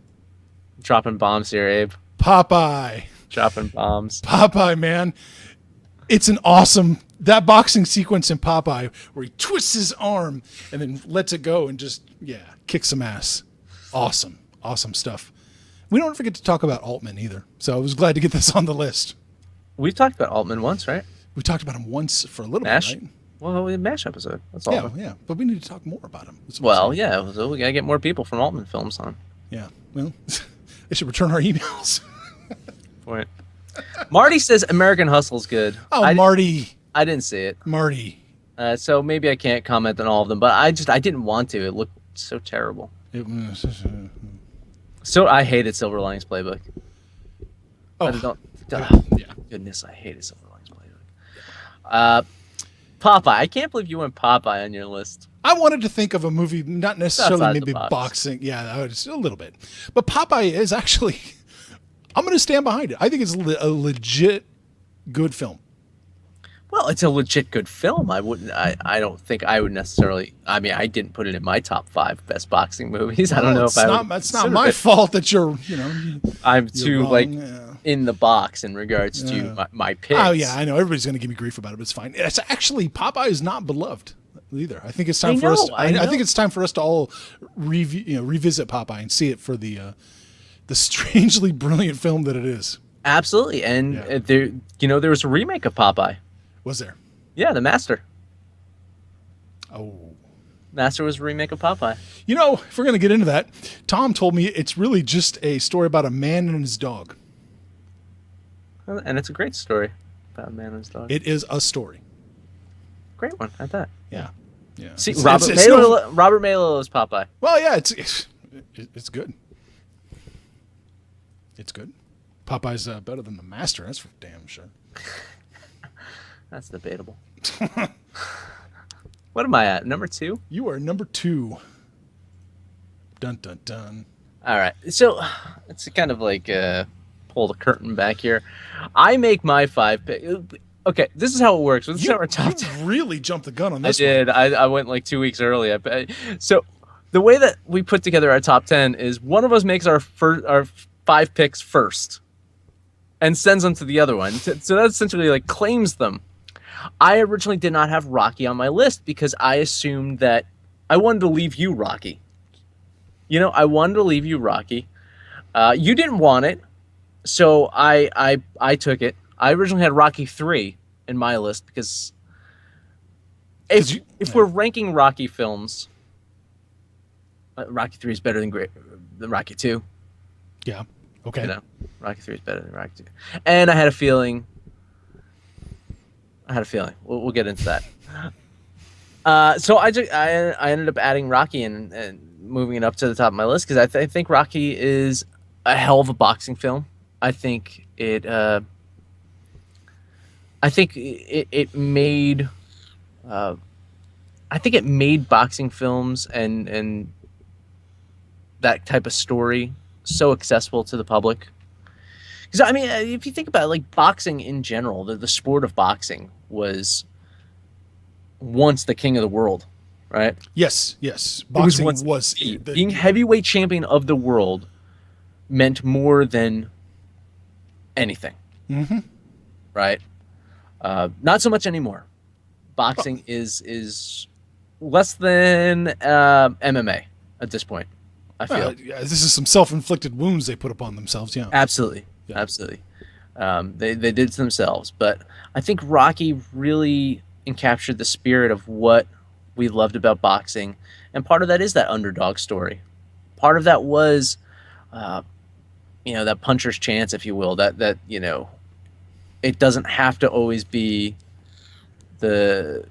Dropping bombs here, Abe. Popeye. Dropping bombs. Popeye, man. It's an awesome, that boxing sequence in Popeye where he twists his arm and then lets it go and just, kicks some ass. Awesome stuff. We don't forget to talk about Altman either. So I was glad to get this on the list. We've talked about Altman once, right? We talked about him once for a little bit, right? Well, we had MASH episode. That's all. Yeah, but we need to talk more about him. So we gotta get more people from Altman films on. Yeah, well, they should return our emails. Point. Marty says American Hustle's good. Oh, Marty. I didn't see it. Marty. So maybe I can't comment on all of them, but I didn't want to. It looked so terrible. It was, So I hated Silver Linings Playbook. oh, I don't. yeah. Goodness, I hated Silver Linings Playbook. Popeye. I can't believe you went Popeye on your list. I wanted to think of a movie, not necessarily Outside the maybe box. boxing. Yeah, I was a little bit. But Popeye is actually, I'm going to stand behind it. I think it's a legit good film. Well, it's a legit good film. I wouldn't. I don't think I would necessarily. I mean, I didn't put it in my top 5 best boxing movies. I don't know it's if I. not, would it's not consider my it. fault that you're, I'm you're too wrong. like Yeah. in the box in regards to my picks. Oh yeah, I know everybody's going to give me grief about it, but it's fine. It's actually Popeye is not beloved either. I think it's time for us. I think it's time for us to all revisit Popeye and see it for the strangely brilliant film that it is. Absolutely, and Yeah. there was a remake of Popeye. Was there? Yeah, The Master. Oh. Master was a remake of Popeye. If we're going to get into that, Tom told me it's really just a story about a man and his dog. And it's a great story about a man and his dog. It is a story. Great one, I thought. Yeah. Yeah. See, It's- Robert it's no- Maylor is Popeye. well, yeah, it's good. It's good. Popeye's better than the Master. That's for damn sure. That's debatable. What am I at? Number 2? You are number 2. Dun dun dun. All right. So it's kind of like pull the curtain back here. I make my 5 pick. Okay, this is how it works. This is our top 10. You really jumped the gun on I this did. I went like 2 weeks early. So the way that we put together our top 10 is one of us makes our 5 picks first and sends them to the other one. So that essentially like claims them. I originally did not have Rocky on my list because I assumed that I wanted to leave you Rocky. I wanted to leave you Rocky. You didn't want it, so I took it. I originally had Rocky 3 in my list because if we're ranking Rocky films, Rocky 3 is better than Rocky 2. Yeah. Okay. Rocky 3 is better than Rocky 2. And I had a feeling. We'll get into that. So I ended up adding Rocky and moving it up to the top of my list because I think Rocky is a hell of a boxing film. I think it made boxing films and that type of story so accessible to the public. Because I mean, if you think about it, like boxing in general, the sport of boxing was once the king of the world, right? Yes. Boxing was Being heavyweight champion of the world meant more than anything, right? Not so much anymore. Boxing is less than MMA at this point. I feel this is some self-inflicted wounds they put upon themselves. Yeah. absolutely. They did it to themselves, but I think Rocky really encaptured the spirit of what we loved about boxing, and part of that is that underdog story. Part of that was, that puncher's chance, if you will. That it doesn't have to always be the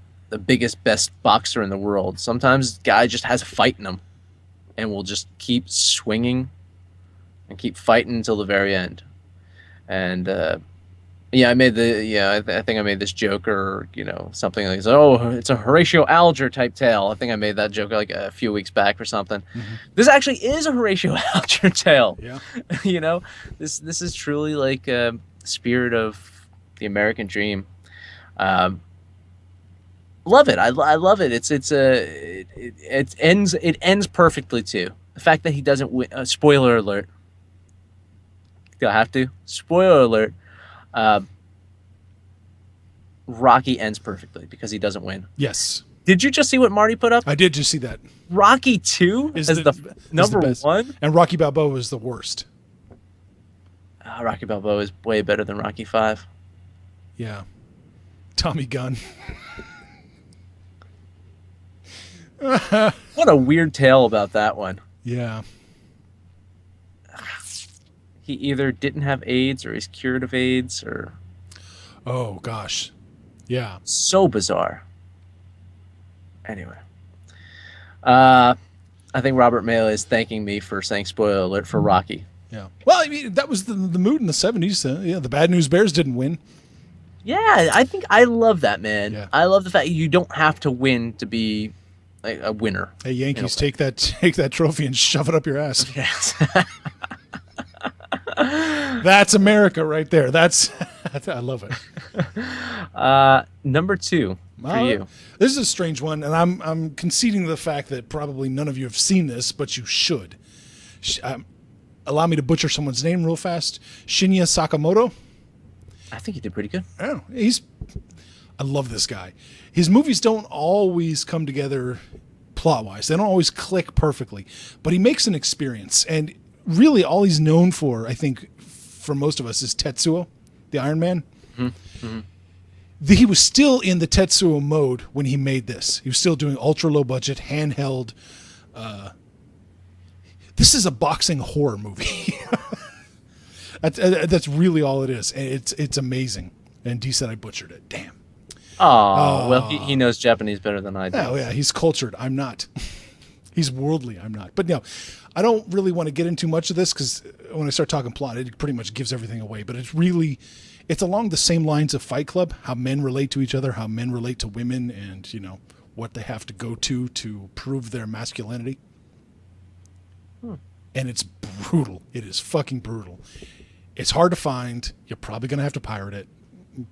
biggest, best boxer in the world. Sometimes the guy just has a fight in him, and will just keep swinging and keep fighting until the very end. And I made I think I made this joke or something like, oh, it's a Horatio Alger type tale. I think I made that joke like a few weeks back or something. This actually is a Horatio Alger tale. Yeah. This is truly like a spirit of the American dream. Love it. I love it. It ends perfectly too. The fact that he doesn't win. Spoiler alert. Do I have to? Spoiler alert. Rocky ends perfectly because he doesn't win. Yes. Did you just see what Marty put up? I did just see that. Rocky 2 is the number best. 1? And Rocky Balboa is the worst. Rocky Balboa is way better than Rocky 5. Yeah. Tommy Gunn. What a weird tale about that one. Yeah. he either didn't have AIDS or he's cured of AIDS or Oh gosh, yeah, so bizarre. Anyway, uh, I think Robert Mayle is thanking me for saying spoiler alert for Rocky. yeah. Well, I mean, that was the mood in the '70s. Yeah, the Bad News Bears didn't win. Yeah, I think I love that, man. Yeah. I love the fact you don't have to win to be like a winner. Hey, Yankees, take that trophy and shove it up your ass. Yes. That's America right there. That's I love it. Number 2 for you. This is a strange one, and I'm conceding the fact that probably none of you have seen this, but you should. Allow me to butcher someone's name real fast. Shinya Sakamoto. I think he did pretty good. Oh, I love this guy. His movies don't always come together plot-wise. They don't always click perfectly, but he makes an experience. And really all he's known for, I think, for most of us, is Tetsuo, the Iron Man. Mm-hmm. He was still in the Tetsuo mode when he made this. He was still doing ultra low budget, handheld. This is a boxing horror movie. That's really all it is. And it's amazing. And D said I butchered it. Damn. Oh, well, he knows Japanese better than I do. Oh, yeah, he's cultured. I'm not. He's worldly. I'm not. But no, I don't really want to get into much of this because when I start talking plot, it pretty much gives everything away. But it's along the same lines of Fight Club, how men relate to each other, how men relate to women, and, what they have to go to prove their masculinity. And it's brutal. It is fucking brutal. It's hard to find. You're probably going to have to pirate it.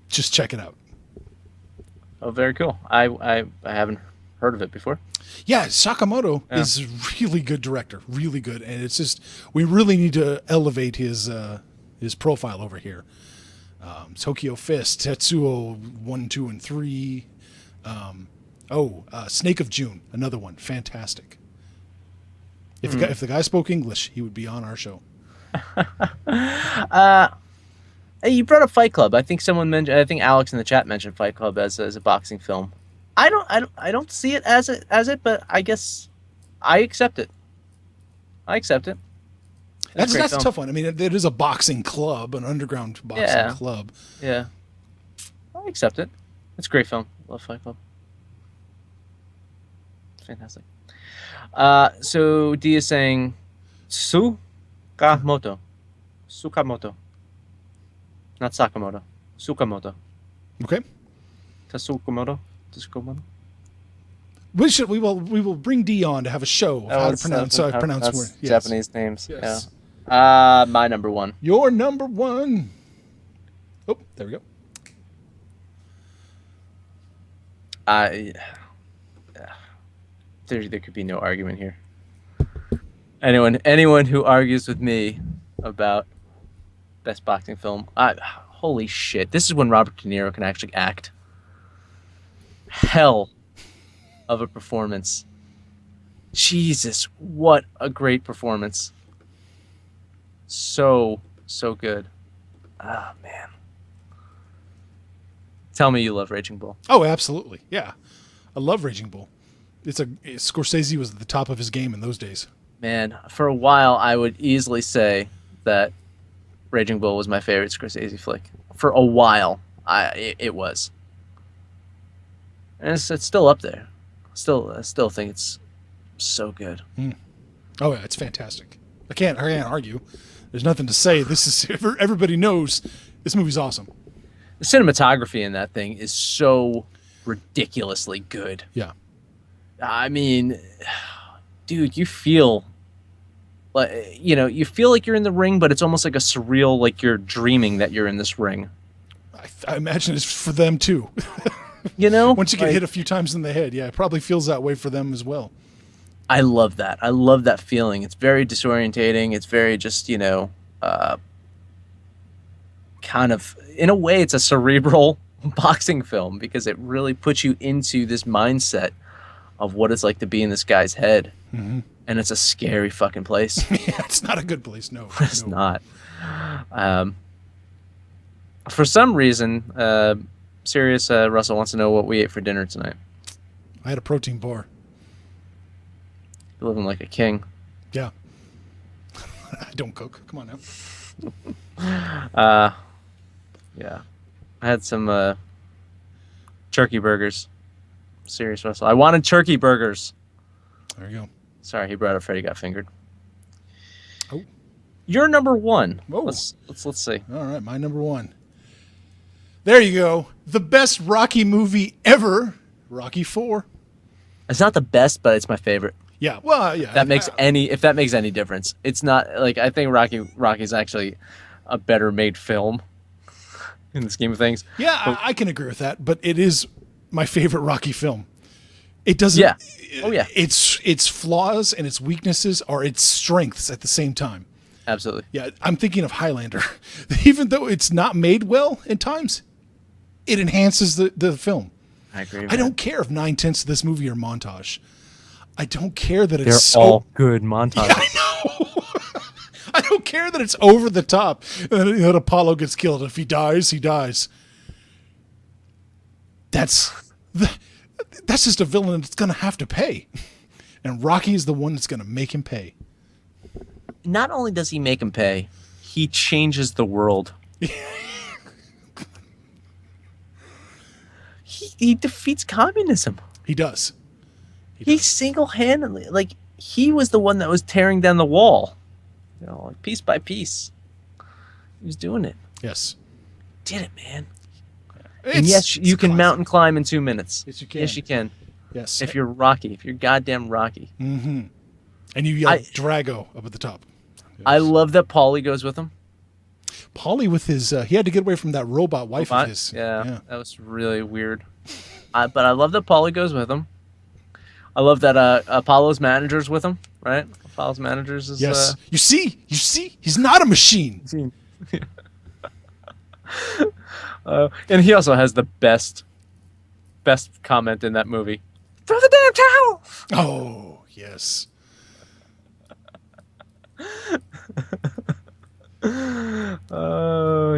Just check it out. Oh, very cool. I haven't heard of it before. Yeah, Sakamoto is a really good director, really good, and it's just we really need to elevate his profile over here. Tokyo Fist, Tetsuo 1, 2, and 3. Snake of June, another one, fantastic. If the guy spoke English, he would be on our show. Hey, you brought up Fight Club. I think someone mentioned. I think Alex in the chat mentioned Fight Club as a boxing film. I don't see it as it, but I guess I accept it. It's That's great a film. tough one. I mean, it is a boxing club, an underground boxing club. Yeah, I accept it. It's a great film. Love Fight Club. It's fantastic. So D is saying Sukamoto, not Sakamoto. Sukamoto. Okay. Tasukamoto. We will bring D on to have a show of how to pronounce words. Yes. Japanese names. Yes. Yeah. My number 1. Your number 1. Oh, there we go. There could be no argument here. Anyone who argues with me about best boxing film, holy shit! This is when Robert De Niro can actually act. Hell of a performance. Jesus, what a great performance. So good. Ah, man. Tell me you love Raging Bull. Oh, absolutely. Yeah. I love Raging Bull. Scorsese was at the top of his game in those days. Man, for a while I would easily say that Raging Bull was my favorite Scorsese flick. For a while, it was. And it's still up there. I still think it's so good. Oh yeah, it's fantastic. I can't argue. There's nothing to say. This is everybody knows this movie's awesome. The cinematography in that thing is so ridiculously good. Yeah. I mean, dude, you feel like you feel like you're in the ring, but it's almost like a surreal, like you're dreaming that you're in this ring. I imagine it's for them too. Once you get hit a few times in the head, yeah, it probably feels that way for them as well. I love that. I love that feeling. It's very disorientating. It's very just, kind of, in a way, it's a cerebral boxing film because it really puts you into this mindset of what it's like to be in this guy's head. Mm-hmm. And it's a scary fucking place. Yeah, it's not a good place. No, it's not. For some reason, Sirius Russell wants to know what we ate for dinner tonight. I had a protein bar. You're living like a king. Yeah. I don't cook. Come on now. Yeah, I had some turkey burgers. Serious Russell. I wanted turkey burgers. There you go. Sorry, he brought up Freddy Got Fingered. Oh. You're number one. Whoa. Let's see. All right, my number one. There you go. The best Rocky movie ever, Rocky 4. It's not the best, but it's my favorite. Yeah, well, yeah. If that makes any difference. It's not like I think Rocky's actually a better made film in the scheme of things. Yeah, I can agree with that, but it is my favorite Rocky film. It doesn't. Yeah. Oh yeah. Its flaws and its weaknesses are its strengths at the same time. Absolutely. Yeah, I'm thinking of Highlander. Even though it's not made well at times, it enhances the film. I agree. With I don't care if 9/10 of this movie are montage. I don't care that They're it's all good montages. Yeah, I know. I don't care that it's over the top. And that Apollo gets killed. If he dies, he dies. That's just a villain that's going to have to pay. And Rocky is the one that's going to make him pay. Not only does he make him pay, he changes the world. he defeats communism. He does. He single-handedly, like, he was the one that was tearing down the wall. You know, like, piece by piece. He was doing it. Yes. Did it, man. And yes, you can mountain climb in 2 minutes. Yes, you can. Yes, you can. Yes. If you're Rocky. If you're goddamn Rocky. Mm-hmm. And you yell Drago up at the top. Yes. I love that Paulie goes with him. Paulie with his... he had to get away from that robot wife of his. Yeah, that was really weird. But I love that Paulie goes with him. I love that Apollo's manager's with him, right? Apollo's manager's is... Yes. You see? He's not a machine. And he also has the best comment in that movie. Throw the damn towel! Oh, yes.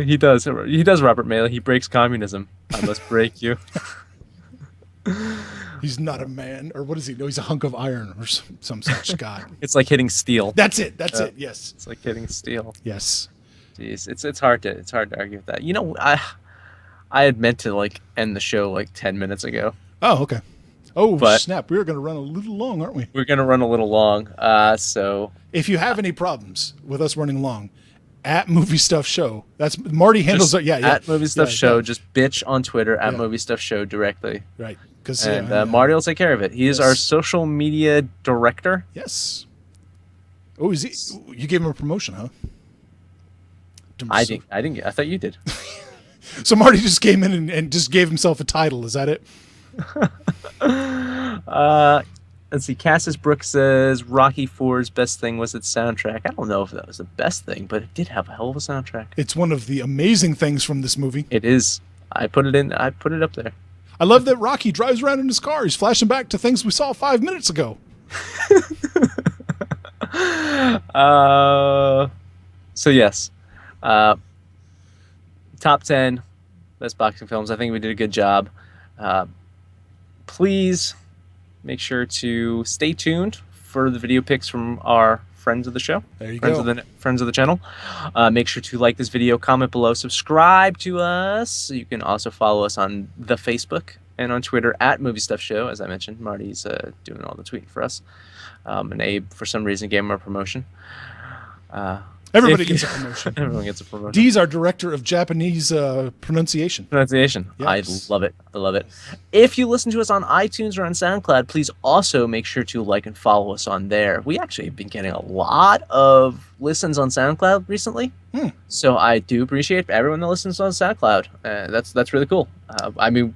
He does. He does Robert Maley. He breaks communism. I must break you. He's not a man, or what is he? No, he's a hunk of iron, or some such god. It's like hitting steel. That's it. That's it. Yes. It's like hitting steel. Yes. Jeez, it's hard to argue with that. You know, I had meant to like end the show like 10 minutes ago. Oh, okay. Oh, But- snap! We're going to run a little long, aren't we? We're gonna run a little long. So If you have any problems with us running long, at Movie Stuff Show. That's Marty handles it. Yeah, yeah. at Movie Stuff Yeah, Show, yeah. just bitch on Twitter at Yeah. Movie Stuff Show directly. Right. Because And Marty will take care of it. He is Yes. our social media director. Yes. Oh, is he? You gave him a promotion, huh? I didn't. I thought you did. So Marty just came in and just gave himself a title. Is that it? Let's see. Cassis Brooks says Rocky IV's best thing was its soundtrack. I don't know if that was the best thing, but it did have a hell of a soundtrack. It's one of the amazing things from this movie. It is. I put it up there. I love that Rocky drives around in his car. He's flashing back to things we saw 5 minutes ago. So yes, top 10 best boxing films. I think we did a good job. Please make sure to stay tuned for the video picks from our friends of the show. There you friends go. Friends of the channel. Make sure to like this video, comment below, subscribe to us. You can also follow us on the Facebook and on Twitter at Movie Stuff Show. As I mentioned, Marty's doing all the tweeting for us. And Abe, for some reason, gave him a promotion. Everybody if you- gets a promotion. Everyone gets a promotion. Dee's our director of Japanese pronunciation. Pronunciation. Yes. I love it. I love it. If you listen to us on iTunes or on SoundCloud, please also make sure to like and follow us on there. We actually have been getting a lot of listens on SoundCloud recently. So I do appreciate everyone that listens on SoundCloud. That's really cool. I mean,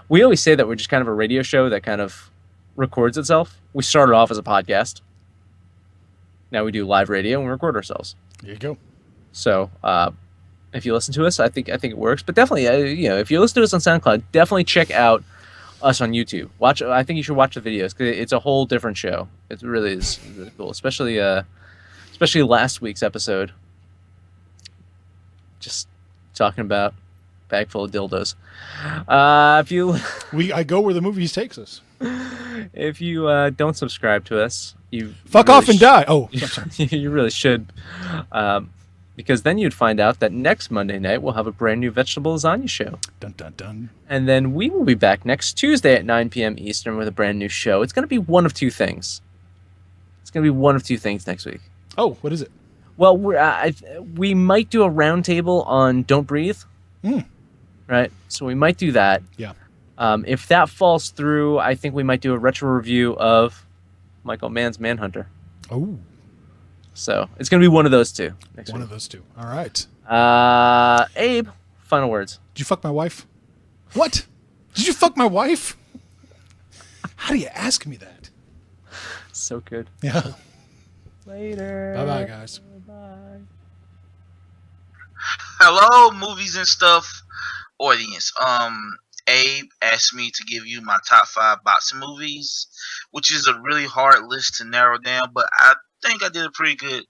we always say that we're just kind of a radio show that kind of records itself. We started off as a podcast. Now we do live radio and we record ourselves. There you go. So if you listen to us, I think it works. But definitely, if you listen to us on SoundCloud, definitely check out us on YouTube. I think you should watch the videos because it's a whole different show. It really is really cool, especially last week's episode. Just talking about bag full of dildos. I go where the movies takes us. If you don't subscribe to us, you Fuck really off and die. Oh, I'm sorry. you really should. because then you'd find out that next Monday night we'll have a brand new vegetable lasagna show. Dun dun dun. And then we will be back next Tuesday at 9 p.m. Eastern with a brand new show. It's going to be one of two things. It's going to be one of two things next week. Oh, what is it? Well, we might do a roundtable on Don't Breathe. Right? So we might do that. Yeah. If that falls through, I think we might do a retro review of Michael Mann's Manhunter. Oh. So it's going to be one of those two next One week. of those two. All right. Abe, final words. Did you fuck my wife? What? Did you fuck my wife? How do you ask me that? So good. Yeah. Later. Bye-bye, guys. Bye. Hello, movies and stuff audience. Abe asked me to give you my top 5 boxing movies, which is a really hard list to narrow down, but I think I did a pretty good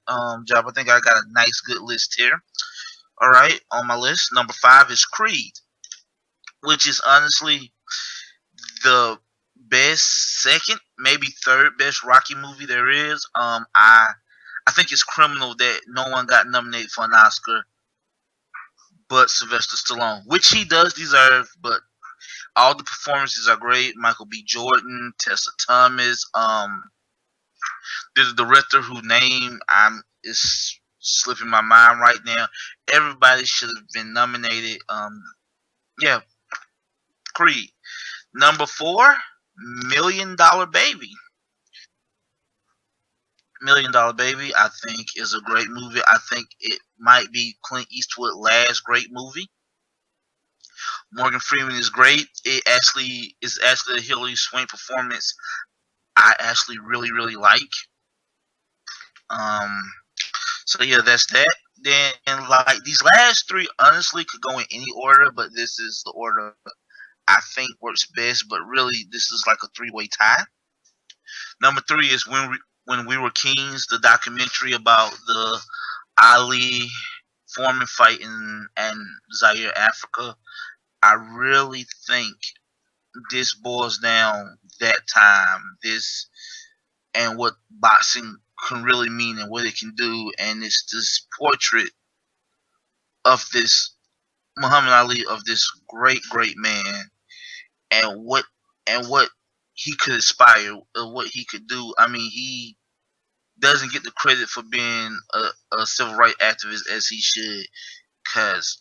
job. I think I got a nice, good list here. All right, on my list, number 5 is Creed, which is honestly the best, second, maybe third best Rocky movie there is. I think it's criminal that no one got nominated for an Oscar but Sylvester Stallone, which he does deserve, but all the performances are great. Michael B. Jordan, Tessa Thomas, the director whose name is slipping my mind right now. Everybody should have been nominated. Yeah, Creed. Number 4, Million Dollar Baby. Million Dollar Baby, I think, is a great movie. I think it might be Clint Eastwood's last great movie. Morgan Freeman is great. It actually is a Hilary Swank performance I actually really, really like. So yeah, that's that. Then like these last 3 honestly could go in any order, but this is the order I think works best. But really, this is like a 3-way tie. Number 3 is When We Were Kings, the documentary about the Ali Foreman fight in Zaire, Africa. I really think this boils down that time, this and what boxing can really mean and what it can do, and it's this portrait of this Muhammad Ali, of this great man, and what he could aspire, what he could do. I mean, he doesn't get the credit for being a civil rights activist as he should, because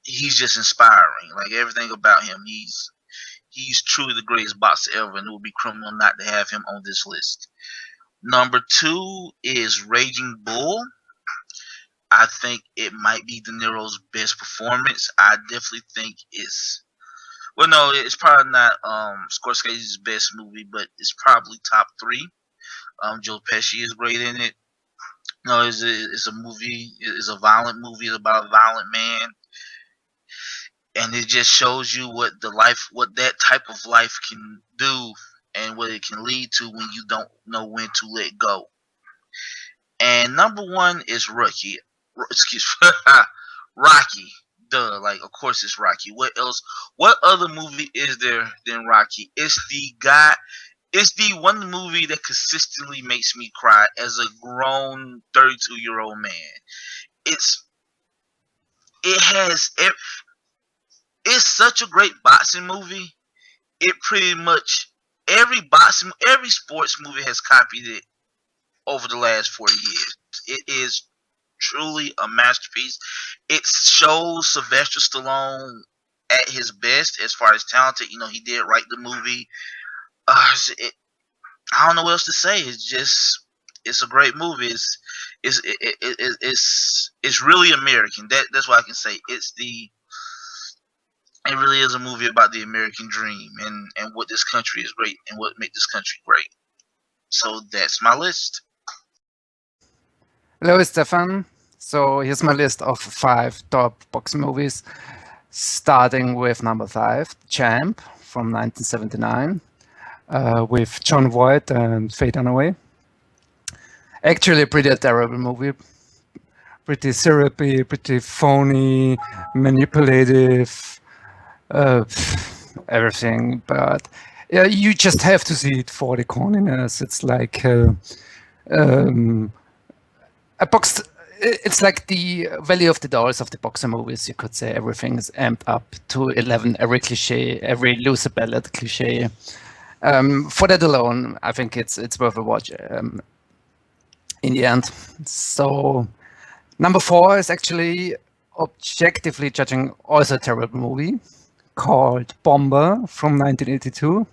he's just inspiring. Like everything about him, he's truly the greatest boxer ever, and it would be criminal not to have him on this list. Number 2 is Raging Bull. I think it might be De Niro's best performance. I definitely think it's probably not Scorsese's best movie, but it's probably top 3. Joe Pesci is great in it. No, it's a movie. It's a violent movie. It's about a violent man, and it just shows you what that type of life can do, and what it can lead to when you don't know when to let go. And number 1 is Rocky. Rocky. Duh. Like, of course it's Rocky. What else? What other movie is there than Rocky? It's the one movie that consistently makes me cry as a grown 32-year-old man. It's such a great boxing movie. It pretty much every sports movie has copied it over the last 40 years. It is truly a masterpiece. It shows Sylvester Stallone at his best as far as talented. He did write the movie. I don't know what else to say. It's a great movie. It's really American. That's what I can say. It really is a movie about the American dream and what this country is great and what makes this country great. So that's my list. Hello, Stefan. So here's my list of 5 top boxing movies, starting with number 5, Champ from 1979, with John Voight and Faye Dunaway. Actually, a pretty terrible movie, pretty syrupy, pretty phony, manipulative, everything. But you just have to see it for the corniness. It's like a box. it's like the Valley of the Dolls of the boxer movies. You could say everything is amped up to 11. Every cliche, every loser ballad cliche. For that alone, I think it's worth a watch. In the end, so number 4 is actually objectively judging also a terrible movie called Bomber from 1982.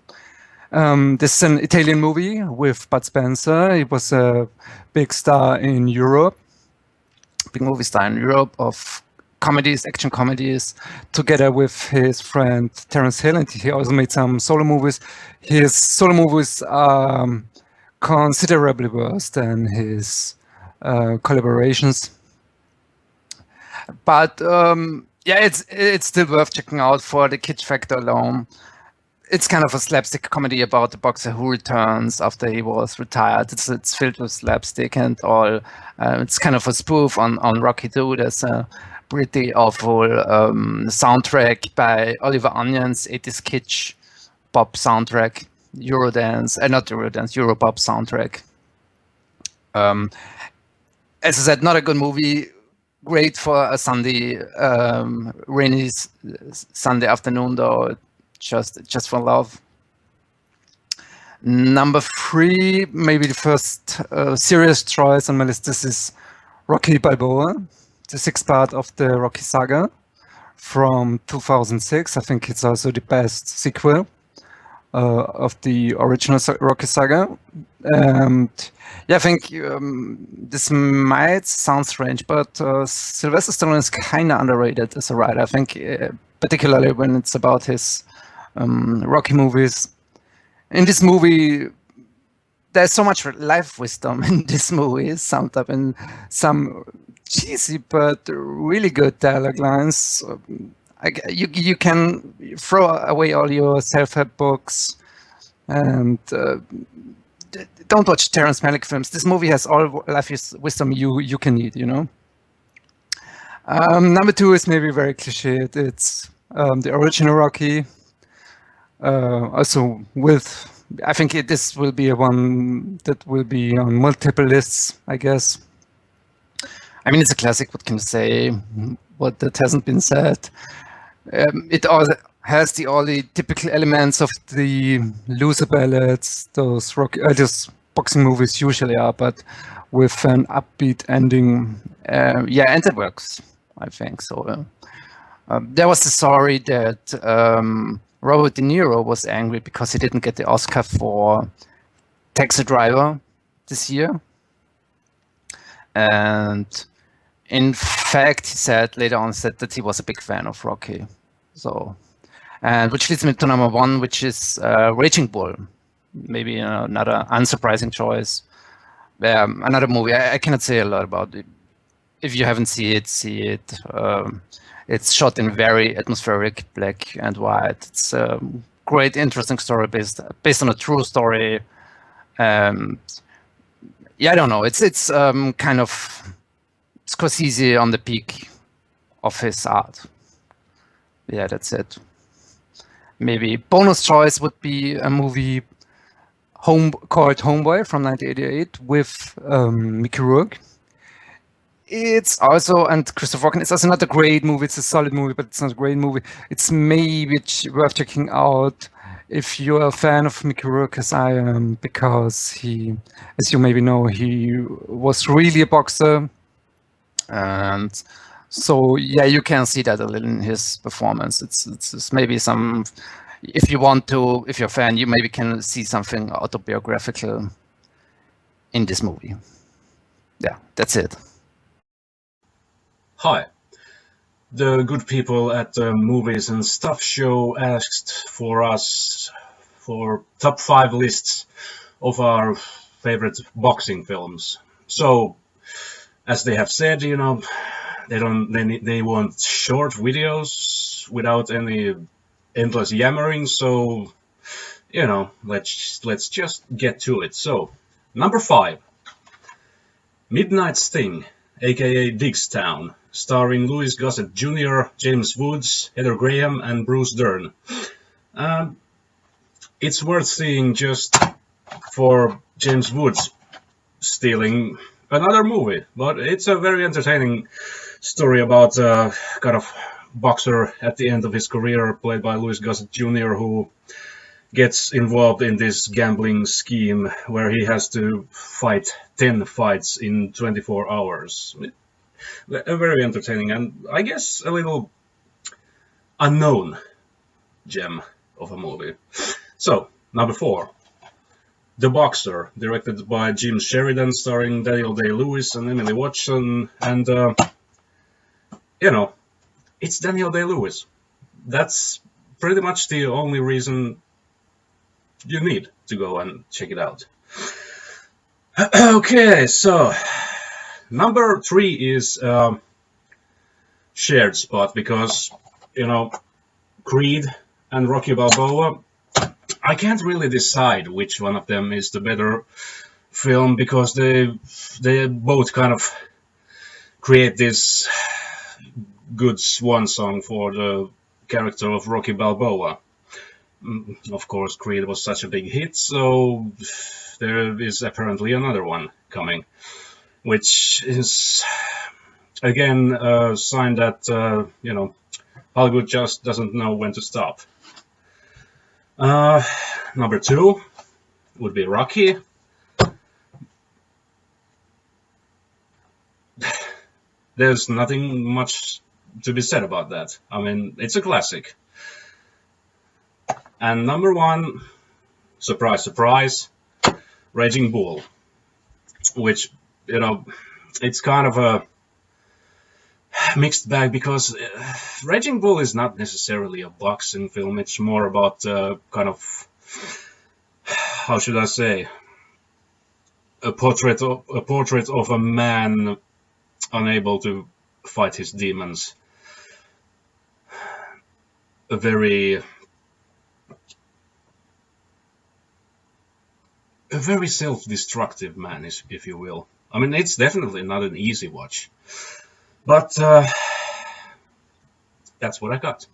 This is an Italian movie with Bud Spencer. He was a big star in Europe, big movie star in Europe of comedies, action comedies, together with his friend Terence Hill, and he also made some solo movies. His solo movies are considerably worse than his collaborations. But yeah, it's still worth checking out for the kitsch factor alone. It's kind of a slapstick comedy about the boxer who returns after he was retired. It's filled with slapstick and all. It's kind of a spoof on Rocky II. There's a pretty awful soundtrack by Oliver Onions, 80s kitsch pop soundtrack, Eurodance, not Eurodance, Europop soundtrack. As I said, not a good movie. Great for a Sunday, rainy Sunday afternoon though. Just for love. Number 3, maybe the first serious choice on my list. This is Rocky Balboa, the 6th part of the Rocky saga from 2006. I think it's also the best sequel of the original Rocky saga. And yeah, I think this might sound strange, but Sylvester Stallone is kind of underrated as a writer. I think particularly when it's about his Rocky movies. In this movie, there's so much life wisdom in this movie, summed up in some cheesy but really good dialogue lines. You can throw away all your self-help books and don't watch Terrence Malick films. This movie has all life wisdom you can need, you know. Number 2 is maybe very cliched. It's the original Rocky. Also with, I think this will be a one that will be on multiple lists, I guess. I mean, it's a classic. What can you say? What that hasn't been said. It all has all the typical elements of the loser ballads, those boxing movies usually are, but with an upbeat ending. Yeah, and it works, I think. So there was the story that Robert De Niro was angry because he didn't get the Oscar for Taxi Driver this year. And in fact, he said later on that he was a big fan of Rocky. So, and which leads me to number 1, which is Raging Bull. Maybe another unsurprising choice. Another movie. I cannot say a lot about it. If you haven't seen it, see it. It's shot in very atmospheric black and white. It's a great, interesting story based on a true story. Yeah, I don't know. It's kind of Scorsese on the peak of his art. Yeah, that's it. Maybe bonus choice would be a movie called Homeboy from 1988 with Mickey Rourke. It's also, and Christopher Walken, it's also not a great movie. It's a solid movie, but it's not a great movie. It's maybe worth checking out if you're a fan of Mickey Rourke, as I am, because he, as you maybe know, he was really a boxer. And so, yeah, you can see that a little in his performance. It's maybe some, if you want to, if you're a fan, you maybe can see something autobiographical in this movie. Yeah, that's it. Hi. The good people at the Movies and Stuff show asked for us for top 5 lists of our favorite boxing films. So, as they have said, they want short videos without any endless yammering. So, let's just get to it. So, number 5, Midnight Sting, aka Diggstown, starring Louis Gossett Jr., James Woods, Heather Graham, and Bruce Dern. It's worth seeing just for James Woods stealing another movie, but it's a very entertaining story about a kind of boxer at the end of his career, played by Louis Gossett Jr., who gets involved in this gambling scheme where he has to fight 10 fights in 24 hours. Very entertaining and I guess a little unknown gem of a movie. So, number 4. The Boxer, directed by Jim Sheridan, starring Daniel Day-Lewis and Emily Watson, and, it's Daniel Day-Lewis. That's pretty much the only reason you need to go and check it out. Okay, so, number 3 is shared spot, because, Creed and Rocky Balboa, I can't really decide which one of them is the better film, because they both kind of create this good swan song for the character of Rocky Balboa. Of course, Creed was such a big hit, so there is apparently another one coming, which is again a sign that Hollywood just doesn't know when to stop. Number 2 would be Rocky. There's nothing much to be said about that. I mean, it's a classic. And number 1, surprise, surprise, Raging Bull, which, it's kind of a mixed bag, because Raging Bull is not necessarily a boxing film. It's more about kind of, how should I say, a portrait of a man unable to fight his demons. A very self-destructive man, if you will. I mean, it's definitely not an easy watch. But that's what I got.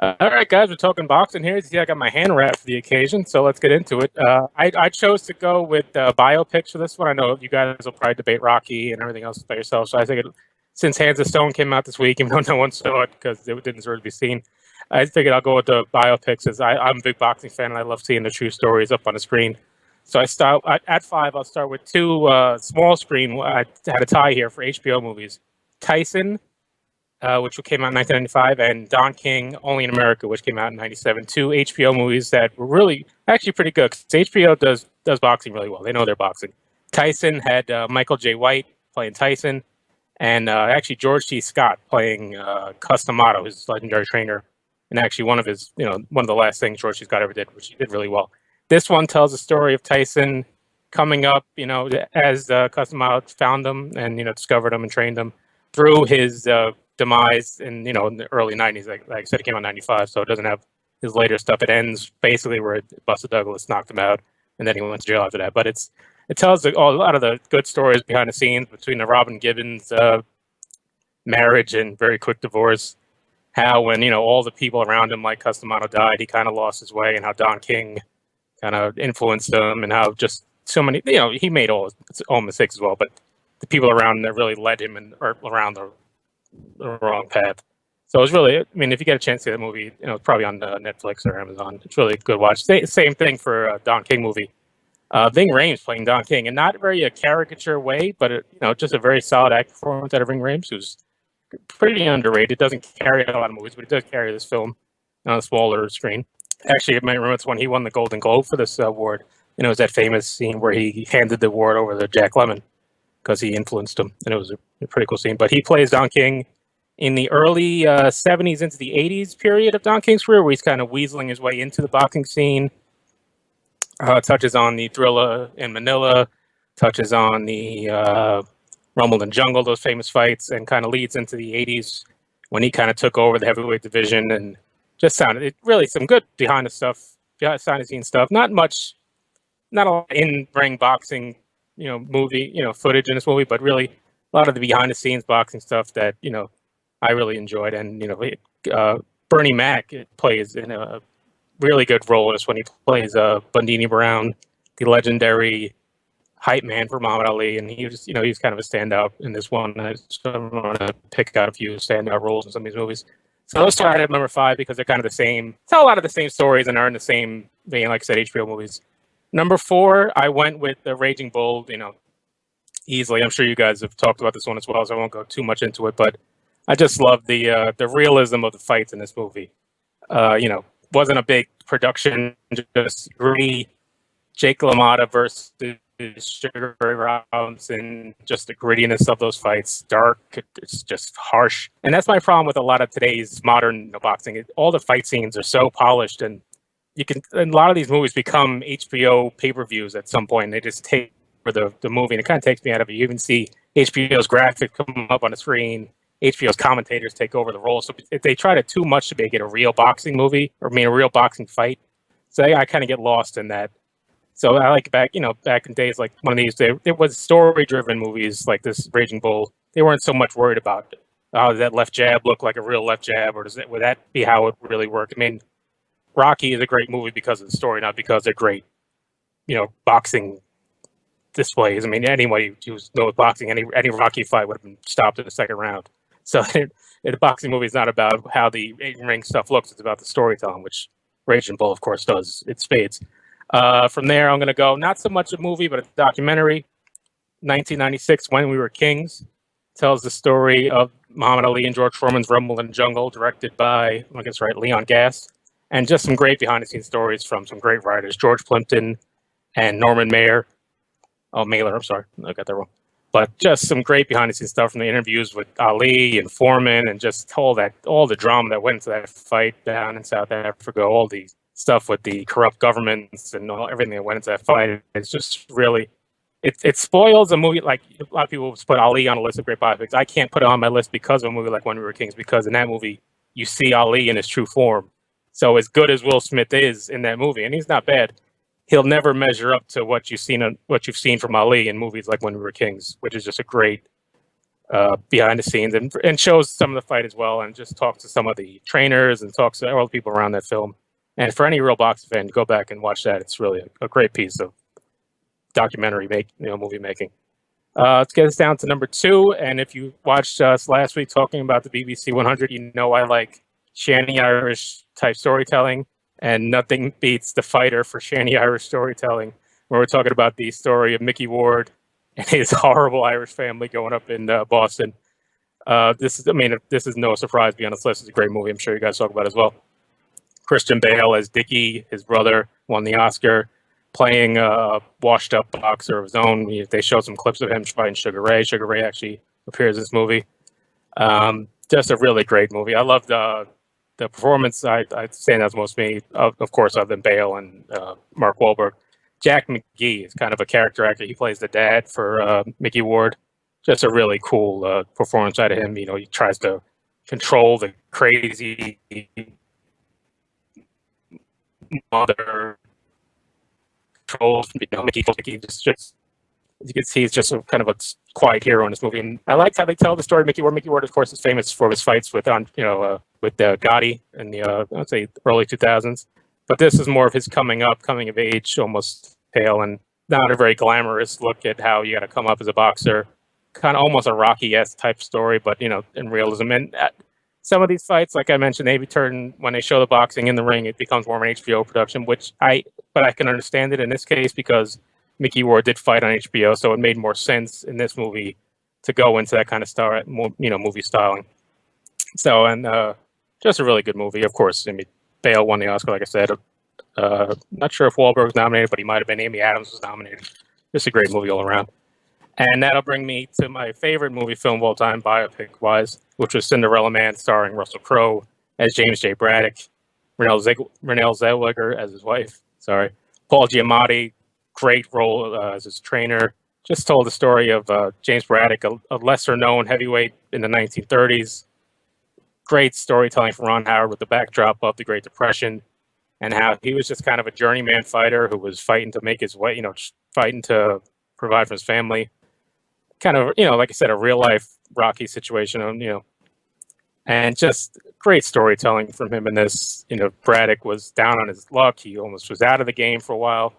All right, guys, we're talking boxing here. See, I got my hand wrapped for the occasion, so let's get into it. I chose to go with biopics for this one. I know you guys will probably debate Rocky and everything else by yourself, so I figured since Hands of Stone came out this week, even though no one saw it because it didn't sort of be seen, I figured I'll go with the biopics, as I'm a big boxing fan and I love seeing the true stories up on the screen. So I start at 5. I'll start with 2 small screen. I had a tie here for HBO movies: Tyson, which came out in 1995, and Don King, Only in America, which came out in 97. 2 HBO movies that were really actually pretty good, because HBO does boxing really well. They know their boxing. Tyson had Michael J. White playing Tyson, and actually George C. Scott playing Cus D'Amato, his legendary trainer, and actually one of the last things George C. Scott ever did, which he did really well. This one tells the story of Tyson coming up, as Cus D'Amato found him and, discovered him and trained him, through his demise in, in the early 90s. Like I said, it came out in 95, so it doesn't have his later stuff. It ends basically where Buster Douglas knocked him out, and then he went to jail after that. But it tells a lot of the good stories behind the scenes between the Robin Gibbons marriage and very quick divorce. How when, all the people around him, like Cus D'Amato, died, he kind of lost his way, and how Don King kind of influenced him, and how just so many, he made all his own mistakes as well, but the people around him that really led him around the wrong path. So it was really, I mean, if you get a chance to see that movie, it's probably on Netflix or Amazon. It's really a good watch. Same thing for a Don King movie. Ving Rhames playing Don King, and not very a caricature way, but just a very solid acting performance out of Ving Rhames, who's pretty underrated. Doesn't carry a lot of movies, but he does carry this film on a smaller screen. Actually, I might remember it's when he won the Golden Globe for this award. It was that famous scene where he handed the award over to Jack Lemmon because he influenced him, and it was a pretty cool scene. But he plays Don King in the early 70s into the 80s period of Don King's career, where he's kind of weaseling his way into the boxing scene. Touches on the Thrilla in Manila, touches on the Rumble in the Jungle, those famous fights, and kind of leads into the 80s when he kind of took over the heavyweight division, and just sounded really some good behind the scenes stuff. Not a lot of in-ring boxing, movie, footage in this movie, but really a lot of the behind the scenes boxing stuff that, I really enjoyed. And, Bernie Mac plays in a really good role in this when he plays Bundini Brown, the legendary hype man for Muhammad Ali, and he was, he was kind of a standout in this one. I just want to pick out a few standout roles in some of these movies. So those two I had at number 5 because they're kind of the same. Tell a lot of the same stories and are in the same vein, like I said, HBO movies. Number 4, I went with The Raging Bull. Easily. I'm sure you guys have talked about this one as well, so I won't go too much into it. But I just love the realism of the fights in this movie. Wasn't a big production, just gritty. Jake LaMotta versus Sugar Ray Robinson, just the grittiness of those fights, dark, it's just harsh. And that's my problem with a lot of today's modern boxing. All the fight scenes are so polished, and a lot of these movies become HBO pay-per-views at some point. And they just take for the movie, and it kind of takes me out of it. You even see HBO's graphics come up on the screen. HBO's commentators take over the role. So if they try to too much to make it a real boxing movie, or a real boxing fight, so I kind of get lost in that. So I like back in days like one of these, it was story-driven movies like this Raging Bull. They weren't so much worried about, does that left jab look like a real left jab, or would that be how it really worked? I mean, Rocky is a great movie because of the story, not because they're great, boxing displays. I mean, anybody who knows boxing, any Rocky fight would have been stopped in the second round. So the boxing movie is not about how the ring stuff looks; it's about the storytelling, which Raging Bull, of course, does. It spades. From there, I'm going to go not so much a movie, but a documentary. 1996, When We Were Kings, tells the story of Muhammad Ali and George Foreman's Rumble in the Jungle, directed by, I guess right, Leon Gass, and just some great behind-the-scenes stories from some great writers, George Plimpton and Norman Mailer. Oh, Mailer, I'm sorry, I got that wrong. But just some great behind-the-scenes stuff from the interviews with Ali and Foreman, and just all the drama that went into that fight down in South Africa, all the stuff with the corrupt governments and everything that went into that fight. It's just really, it spoils a movie. Like a lot of people put Ali on a list of great biopics. I can't put it on my list because of a movie like When We Were Kings, because in that movie you see Ali in his true form. So as good as Will Smith is in that movie, and he's not bad, he'll never measure up to what you've seen from Ali in movies like When We Were Kings, which is just a great behind the scenes and shows some of the fight as well, and just talks to some of the trainers and talks to all the people around that film. And for any real boxing fan, go back and watch that. It's really a great piece of documentary movie making. Let's get us down to number 2. And if you watched us last week talking about the BBC 100, I like Shanty Irish type storytelling, and nothing beats The Fighter for Shanty Irish storytelling, where we're talking about the story of Mickey Ward and his horrible Irish family growing up in Boston. This is no surprise beyond this list. It's a great movie. I'm sure you guys talk about it as well. Christian Bale as Dickie, his brother, won the Oscar, playing a washed-up boxer of his own. They showed some clips of him fighting Sugar Ray. Sugar Ray actually appears in this movie. Just a really great movie. I love the performance. I'd stand out most me, of course, other than Bale and Mark Wahlberg. Jack McGee is kind of a character actor. He plays the dad for Mickey Ward. Just a really cool performance out of him. He tries to control the crazy mother, controls Mickey. Just as you can see, he's just a kind of a quiet hero in this movie. And I liked how they tell the story of Mickey Ward. Mickey Ward, of course, is famous for his fights with Gotti in the I'd say early 2000s. But this is more of his coming of age, almost tale, and not a very glamorous look at how you got to come up as a boxer. Kind of almost a Rocky-esque type story, but in realism. And some of these fights, like I mentioned, they return when they show the boxing in the ring. It becomes more of an HBO production, but I can understand it in this case because Mickey Ward did fight on HBO, so it made more sense in this movie to go into that kind of style, movie styling. So, and just a really good movie. Of course, Bale won the Oscar, like I said. Not sure if Wahlberg was nominated, but he might have been. Amy Adams was nominated. Just a great movie all around. And that'll bring me to my favorite movie film of all time, biopic-wise, which was Cinderella Man, starring Russell Crowe as James J. Braddock, Renee Zellweger as his wife. Paul Giamatti, great role as his trainer. Just told the story of James Braddock, a lesser-known heavyweight in the 1930s. Great storytelling from Ron Howard with the backdrop of the Great Depression, and how he was just kind of a journeyman fighter who was fighting to make his way, fighting to provide for his family. Kind of, like I said, a real life Rocky situation, and just great storytelling from him in this. Braddock was down on his luck. He almost was out of the game for a while.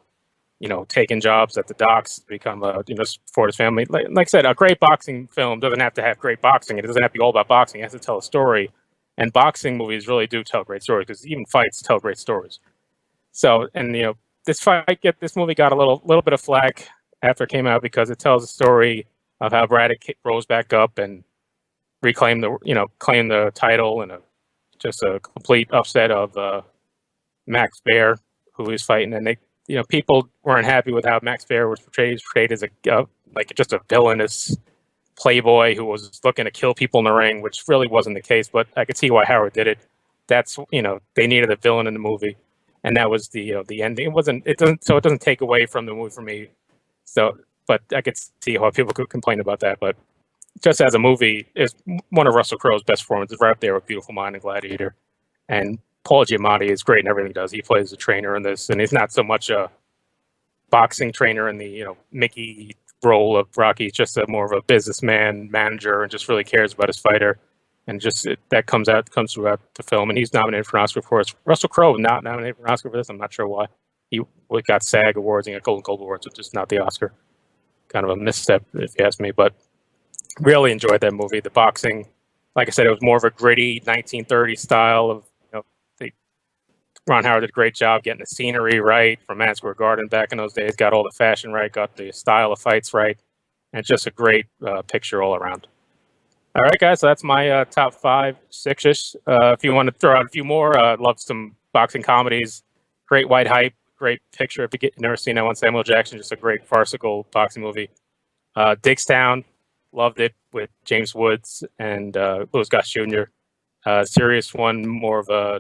taking jobs at the docks to become support his family. Like I said, a great boxing film doesn't have to have great boxing. It doesn't have to be all about boxing. It has to tell a story. And boxing movies really do tell great stories, because even fights tell great stories. So, and this movie got a little bit of flack after it came out, because it tells a story of how Braddock rose back up and reclaimed claimed the title, and just a complete upset of Max Baer, who he was fighting. And people weren't happy with how Max Baer was portrayed as just a villainous playboy who was looking to kill people in the ring, which really wasn't the case. But I could see why Howard did it. That's they needed a villain in the movie, and that was the ending. It doesn't take away from the movie for me. So, but I could see how people could complain about that. But just as a movie, it's one of Russell Crowe's best performances, right up there with Beautiful Mind and Gladiator. And Paul Giamatti is great in everything he does. He plays a trainer in this, and he's not so much a boxing trainer in the Mickey role of Rocky. He's just more of a businessman, manager, and just really cares about his fighter. And just that comes throughout the film. And he's nominated for an Oscar for it. Russell Crowe not nominated for an Oscar for this. I'm not sure why. He got SAG awards and got Golden Globe awards, which is not the Oscar. Kind of a misstep, if you ask me. But really enjoyed that movie. The boxing, like I said, it was more of a gritty 1930s style of. Ron Howard did a great job getting the scenery right from Madison Square Garden back in those days. Got all the fashion right, got the style of fights right, and just a great picture all around. All right, guys, so that's my top 5, 6-ish. If you want to throw out a few more, love some boxing comedies. Great White Hype, great picture. If you've never seen that one, Samuel Jackson, just a great farcical boxing movie. Dickstown, loved it with James Woods and Louis Goss Jr. Serious one, more of a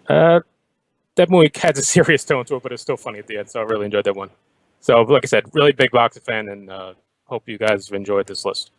that movie has a serious tone to it, but it's still funny at the end, so I really enjoyed that one. So, like I said, really big boxing fan, and hope you guys have enjoyed this list.